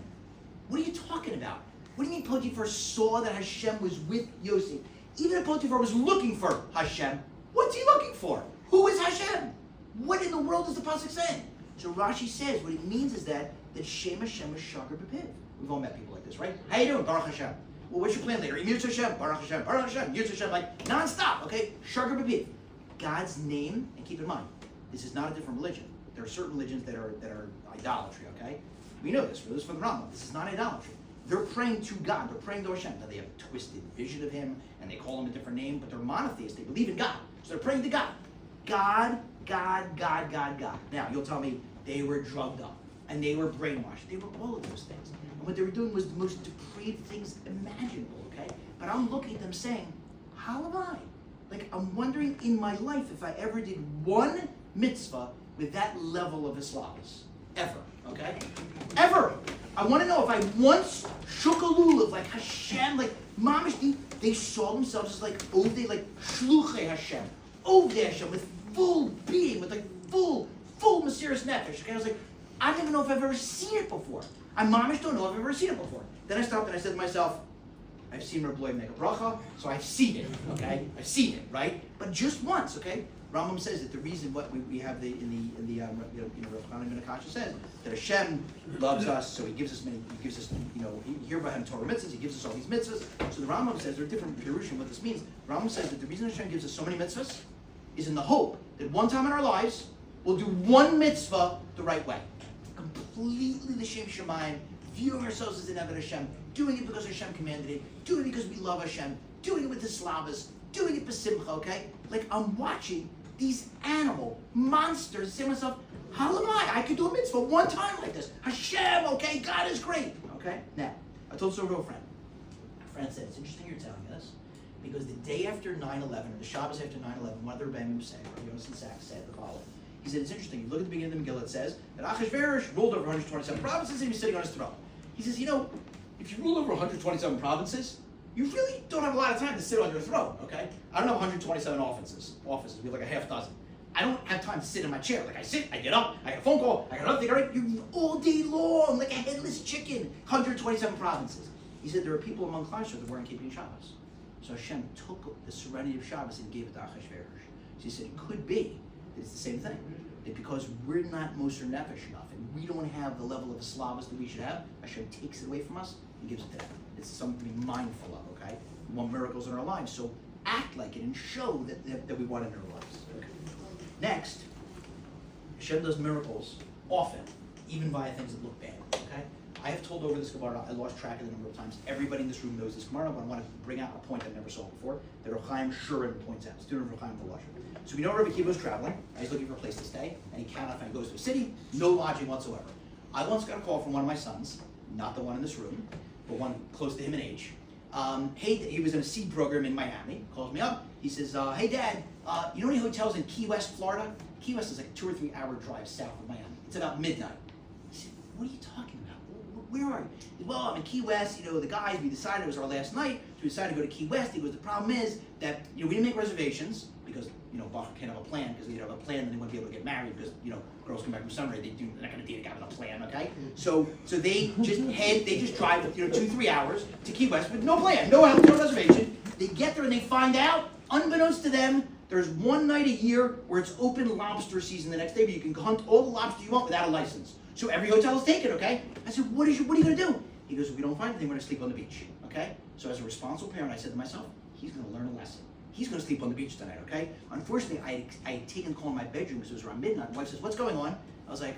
What are you talking about? What do you mean Potiphar saw that Hashem was with Yosef? Even if Potiphar was looking for Hashem, what's he looking for? Who is Hashem? What in the world is the pasuk saying? So Rashi says what it means is that Shem Hashem is Shagar B'Piv. We've all met people like this, right? How you doing? Baruch Hashem. Well, what's your plan later? Yirtz Hashem, Baruch Hashem, Baruch Hashem, Yirtz Hashem, like non-stop, okay? Shagar B'Piv. God's name, and keep in mind, this is not a different religion. There are certain religions that are idolatry, okay? We know this. We know this from the Ramat. This is not idolatry. They're praying to God. They're praying to Hashem. Now, they have a twisted vision of Him, and they call Him a different name, but they're monotheists. They believe in God. So they're praying to God. God, God, God, God, God. Now, you'll tell me they were drugged up, and they were brainwashed. They were all of those things. And what they were doing was the most depraved things imaginable, okay? But I'm looking at them saying, how am I? Like, I'm wondering in my life if I ever did one mitzvah with that level of Islavas. Ever, okay? Ever! I want to know if I once shook a lulav, like Hashem, like Mamish, they saw themselves as like Ovdei, like Shluchei Hashem. Ovdei Hashem, with full being, with like full Mesiras Nefesh. Okay, I was like, I don't even know if I've ever seen it before. I Mamish don't know if I've ever seen it before. Then I stopped and I said to myself, I've seen Rabbi make a bracha, so I've seen it, okay? I've seen it, right? But just once, okay? Rambam says that the reason what we have Rav Chanan ben Akasha says that Hashem loves us, so He gives us He hear about Him Torah mitzvahs, He gives us all these mitzvahs. So the Rambam says there are different pirushim what this means. Rambam says that the reason Hashem gives us so many mitzvahs is in the hope that one time in our lives we'll do one mitzvah the right way, completely l'shem shamayim, viewing ourselves as an Eved Hashem, doing it because Hashem commanded it, doing it because we love Hashem, doing it with the slavas, doing it b'simcha, okay? Like I'm watching these animal monsters, say to myself, how am I? I could do a mitzvah one time like this. Hashem, okay, God is great, okay? Now, I told this over to a friend. A friend said, it's interesting you're telling us, because the day after 9/11, or the Shabbos after 9/11, one of the Rebbeim was saying, or Yonatan Sachs said the following. He said, it's interesting, you look at the beginning of the Megillah, it says that Achashverosh ruled over 127 provinces and he was sitting on his throne. He says, you know, if you rule over 127 provinces, you really don't have a lot of time to sit on your throne, okay? I don't have 127 offices. We have like a half dozen. I don't have time to sit in my chair. Like I sit, I get up, I get a phone call, I got another thing, all right? You're all day long, like a headless chicken, 127 provinces. He said there are people among Klal Yisrael that weren't keeping Shabbos. So Hashem took the serenity of Shabbos and gave it to Achashverosh. So he said it could be that it's the same thing. That because we're not Moser Nefesh enough and we don't have the level of Slavas that we should have, Hashem takes it away from us and gives it to them. It's something to be mindful of, okay? We want miracles in our lives, so act like it and show that we want it in our lives. Okay. Next, Hashem does miracles often, even via things that look bad, okay? I have told over this Gemara, I lost track of the number of times. Everybody in this room knows this Gemara, but I want to bring out a point I never saw before that Rav Chaim Shurin points out, student of Rav Chaim Voloshin. So we know Rabbi Akiva was traveling, and he's looking for a place to stay, and he cannot find, goes to a city, no lodging whatsoever. I once got a call from one of my sons, not the one in this room, but one close to him in age. Hey, he was in a seed program in Miami, calls me up, he says, hey Dad, you know any hotels in Key West, Florida? Key West is like a 2 or 3 hour drive south of Miami. It's about midnight. I said, what are you talking about? Where are you? He said, well, I'm in Key West, the guys, we decided it was our last night, so we decided to go to Key West. He goes, the problem is that, we didn't make reservations, because, Bach can't have a plan, because they'd have a plan and they wouldn't be able to get married, because, girls come back from summer, they're not going to date a guy with a plan, okay? So they just drive, 2-3 hours to Key West with no plan, no reservation. They get there and they find out, unbeknownst to them, there's one night a year where it's open lobster season the next day, but you can hunt all the lobster you want without a license. So every hotel is taken, okay? I said, what are you going to do? He goes, if we don't find anything, we're going to sleep on the beach, okay? So as a responsible parent, I said to myself, he's going to learn a lesson. He's going to sleep on the beach tonight, okay? Unfortunately, I had taken a call in my bedroom because it was around midnight. My wife says, what's going on? I was like,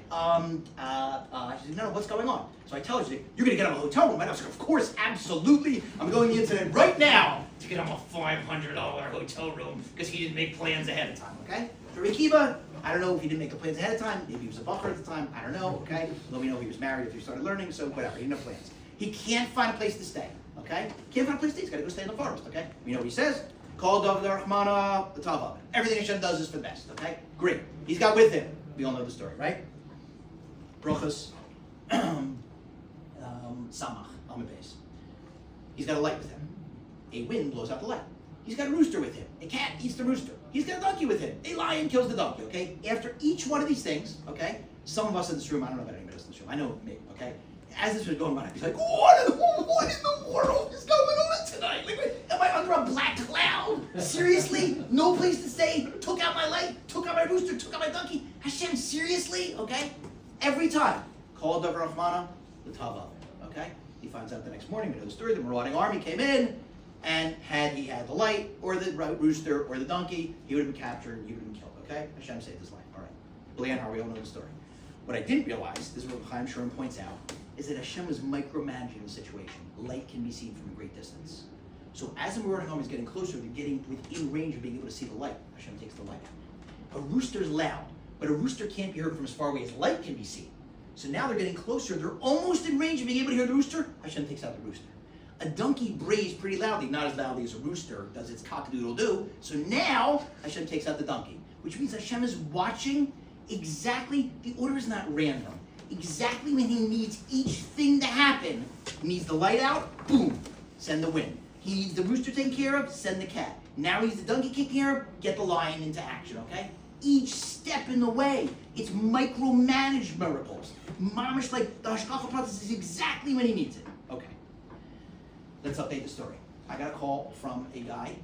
she said, no, what's going on? So I tell her, she's like, you're going to get him a hotel room, right? I was like, of course, absolutely. I'm going to the internet right now to get him a $500 hotel room because he didn't make plans ahead of time, okay? For Akiva, I don't know if he didn't make the plans ahead of time. Maybe he was a bacher at the time. I don't know, okay? Let me know if he was married, if he started learning, so whatever. He didn't have plans. He can't find a place to stay, okay? Can't find a place to stay. He's got to go stay in the forest, okay? You know what he says? Call David Rahmana the Tava. Everything Hashem does is for the best, okay? Great. He's got with him. We all know the story, right? Brochus, Samach, Amabes. He's got a light with him. A wind blows out the light. He's got a rooster with him. A cat eats the rooster. He's got a donkey with him. A lion kills the donkey, okay? After each one of these things, okay, some of us in this room, I don't know about anybody else in this room, I know me, okay? As this was going by, I'd be like, what in the world is going on tonight? Like, am I under a black cloud? Seriously? No place to stay? Took out my light, took out my rooster, took out my donkey? Hashem, seriously? Okay? Every time. Called Davar Rahmana, the Tava, okay? He finds out the next morning, we know the story, the marauding army came in, and had he had the light, or the rooster, or the donkey, he would have been captured, he would have been killed, okay? Hashem saved his life, all right. Blian, we all know the story. What I didn't realize, this is what Chaim Shurim points out, is that Hashem was micromanaging the situation. Light can be seen from a great distance. So as the marauding army is getting closer, they're getting within range of being able to see the light. Hashem takes the light out. A rooster is loud, but a rooster can't be heard from as far away as light can be seen. So now they're getting closer, they're almost in range of being able to hear the rooster. Hashem takes out the rooster. A donkey brays pretty loudly, not as loudly as a rooster does its cock-a-doodle-doo. So now Hashem takes out the donkey, which means Hashem is watching exactly, the order is not random. Exactly when he needs each thing to happen. He needs the light out, boom, send the wind. He needs the rooster taken care of, send the cat. Now he needs the donkey taken care of, get the lion into action, okay? Each step in the way, it's micromanaged miracles. Mamish, like the Hashgacha process is exactly when he needs it. Okay, let's update the story. I got a call from a guy.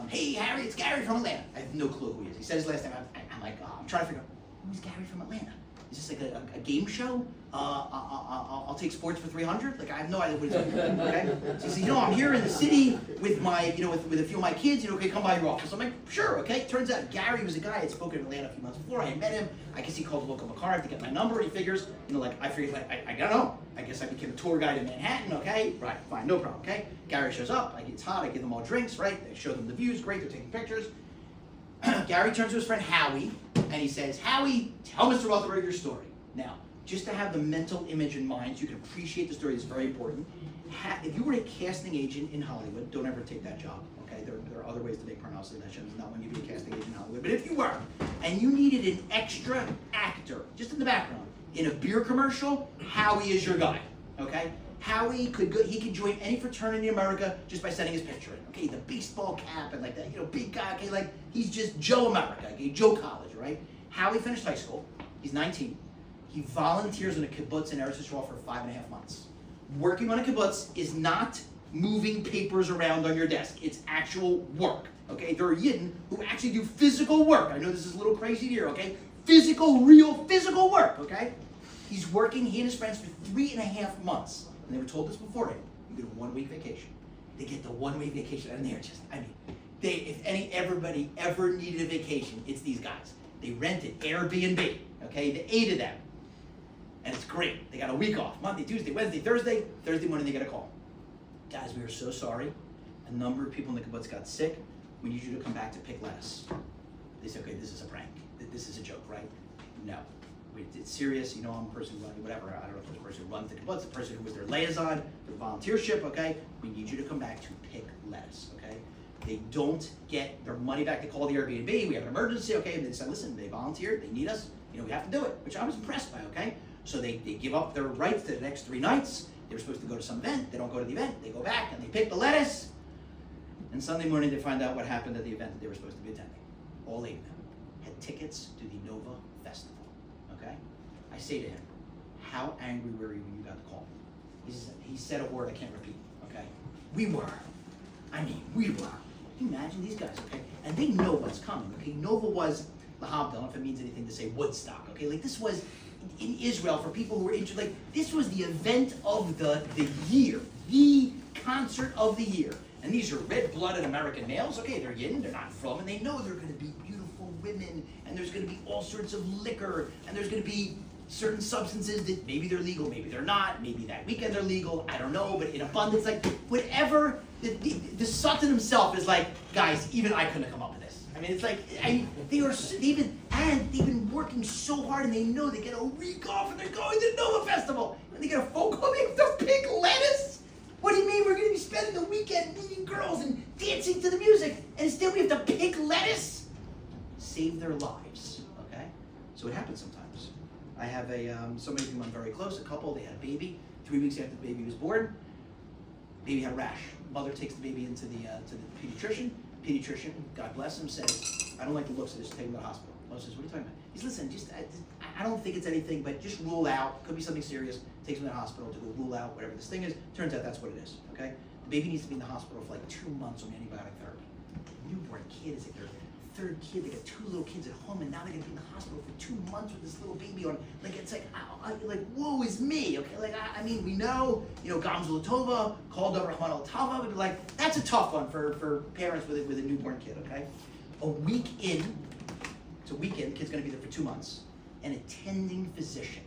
Hey, Harry, it's Gary from Atlanta. I have no clue who he is. He said his last name. I'm like, I'm trying to figure out, who's Gary from Atlanta? Is this like a game show? I'll take sports for 300. Like I have no idea what he's doing. Okay. So he said, I'm here in the city with my, with a few of my kids. Okay, come by your office. I'm like, sure. Okay. Turns out Gary was a guy I had spoken in Atlanta a few months before. I had met him. I guess he called the local Makar to get my number. He figures, I figured I don't know. I guess I became a tour guide in Manhattan. Okay. Right. Fine. No problem. Okay. Gary shows up. It's hot. I give them all drinks. Right. I show them the views. Great. They're taking pictures. Gary turns to his friend Howie, and he says, Howie, tell Mr. Rothenberg your story. Now, just to have the mental image in mind so you can appreciate the story is very important. If you were a casting agent in Hollywood, don't ever take that job, okay? There are other ways to make pronouncements. Hashem does not want you to be a casting agent in Hollywood. But if you were, and you needed an extra actor, just in the background, in a beer commercial, Howie is your guy, okay? Howie could join any fraternity in America just by sending his picture in, okay? The baseball cap and like that, big guy, okay? Like, he's just Joe America, okay? Joe College, right? Howie finished high school. He's 19. He volunteers in a kibbutz in Eretz Yisrael for 5.5 months. Working on a kibbutz is not moving papers around on your desk. It's actual work, okay? There are Yidden who actually do physical work. I know this is a little crazy here, okay? Real physical work, okay? He's working, he and his friends, for 3.5 months. And they were told this beforehand. You get a 1-week vacation. They get the 1-week vacation, and they're just, if everybody ever needed a vacation, it's these guys. They rented Airbnb, okay? The 8 of them. And it's great. They got a week off. Monday, Tuesday, Wednesday, Thursday. Thursday morning they get a call. Guys, we are so sorry. A number of people in the kibbutz got sick. We need you to come back to pick lettuce. They said, okay, this is a prank. This is a joke, right? No. It's serious. I'm a person who runs, whatever. I don't know if it's a person who runs the kibbutz, a person who was their liaison, their volunteership, okay? We need you to come back to pick lettuce, okay? They don't get their money back. They call the Airbnb. We have an emergency, okay? And they said, listen, they volunteered. They need us. We have to do it, which I was impressed by, okay? So they give up their rights to the next 3 nights. They were supposed to go to some event. They don't go to the event. They go back and they pick the lettuce. And Sunday morning they find out what happened at the event that they were supposed to be attending. All 8 of them had tickets to the Nova Festival, okay? I say to him, how angry were you when you got the call? He said a word I can't repeat, okay? We were. Can you imagine these guys, okay? And they know what's coming, okay? Nova was, Lahabdal, I don't know if it means anything to say Woodstock, okay? Like this was, in Israel, for people who were interested, like this was the event of the year, the concert of the year. And these are red-blooded American males, okay? They're Yidden, they're not from, and they know they're going to be beautiful women, and there's going to be all sorts of liquor, and there's going to be certain substances that maybe they're legal, maybe they're not, maybe that weekend they're legal, I don't know, but in abundance, like whatever, the Satan himself is like, guys, even I couldn't have come up with this. It's like, they've been working so hard, and they know they get a week off, and they're going to Nova Festival, and they get a phone call, they have to pick lettuce? What do you mean we're going to be spending the weekend meeting girls and dancing to the music, and instead we have to pick lettuce? Save their lives, okay? So it happens sometimes. I have somebody whom I'm very close, a couple, they had a baby. 3 weeks after the baby was born, baby had a rash. Mother takes the baby into the pediatrician. Pediatrician, God bless him, says, I don't like the looks of this, take him to the hospital. Mother says, what are you talking about? He says, listen, I don't think it's anything, but just rule out, could be something serious, takes him to the hospital to go rule out whatever this thing is. Turns out that's what it is, okay? The baby needs to be in the hospital for like 2 months on antibiotic therapy. Newborn kid is like their third kid, they got 2 little kids at home, and now they're gonna be in the hospital for 2 months with this little baby on, like, it's like, like, woe is me, okay? Like, I mean, we know, Gamzul Tova, called over Rahman al Tava, but like, that's a tough one for parents with a newborn kid, okay? A week in, the kid's gonna be there for 2 months. An attending physician,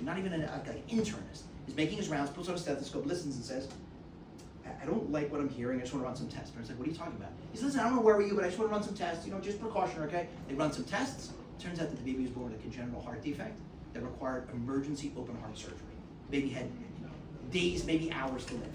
not even an internist, is making his rounds, puts on a stethoscope, listens and says, I don't like what I'm hearing, I just want to run some tests. Parents like, what are you talking about? He says, listen, I don't know where were you, but I just want to run some tests, just precaution, okay? They run some tests. Turns out that the baby was born with a congenital heart defect that required emergency open heart surgery. The baby had days, maybe hours to live.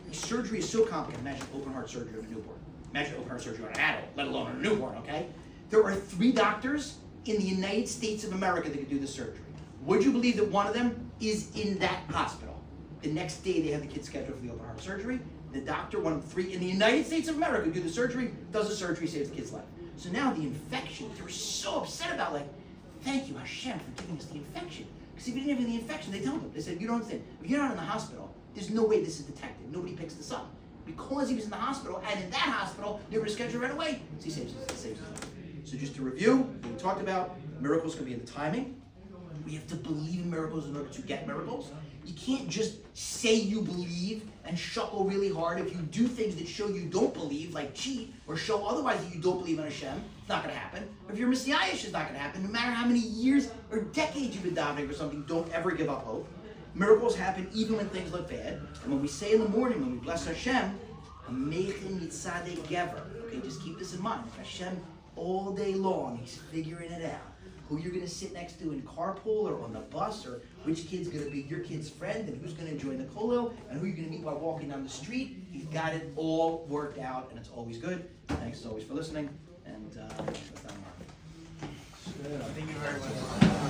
The surgery is so complicated. Imagine open heart surgery on a newborn. Imagine open heart surgery on an adult, let alone on a newborn, okay? There are 3 doctors in the United States of America that could do this surgery. Would you believe that one of them is in that hospital? The next day they have the kid scheduled for the open heart surgery. The doctor, one of 3 in the United States of America, do the surgery, does the surgery, saves the kid's life. So now the infection, they were so upset about, like, thank you Hashem for giving us the infection. Because if you didn't have the infection, they tell them, they said, you don't understand, if you're not in the hospital, there's no way this is detected. Nobody picks this up. Because he was in the hospital, and in that hospital, they were scheduled right away, so he saves his life. So just to review, what we talked about, miracles can be in the timing. We have to believe in miracles in order to get miracles. You can't just say you believe and shuckle really hard. If you do things that show you don't believe, like cheat, or show otherwise that you don't believe in Hashem, it's not going to happen. If you're Messiahish, it's not going to happen. No matter how many years or decades you've been davening for something, don't ever give up hope. Miracles happen even when things look bad. And when we say in the morning, when we bless Hashem, Amechin Yitzadeh Gever. Okay, just keep this in mind. Hashem, all day long, he's figuring it out. Who you're going to sit next to in carpool or on the bus, or which kid's going to be your kid's friend, and who's going to join the kollel, and who you're going to meet while walking down the street. He's got it all worked out, and it's always good. Thanks as always for listening, and that's that. Thank you very much.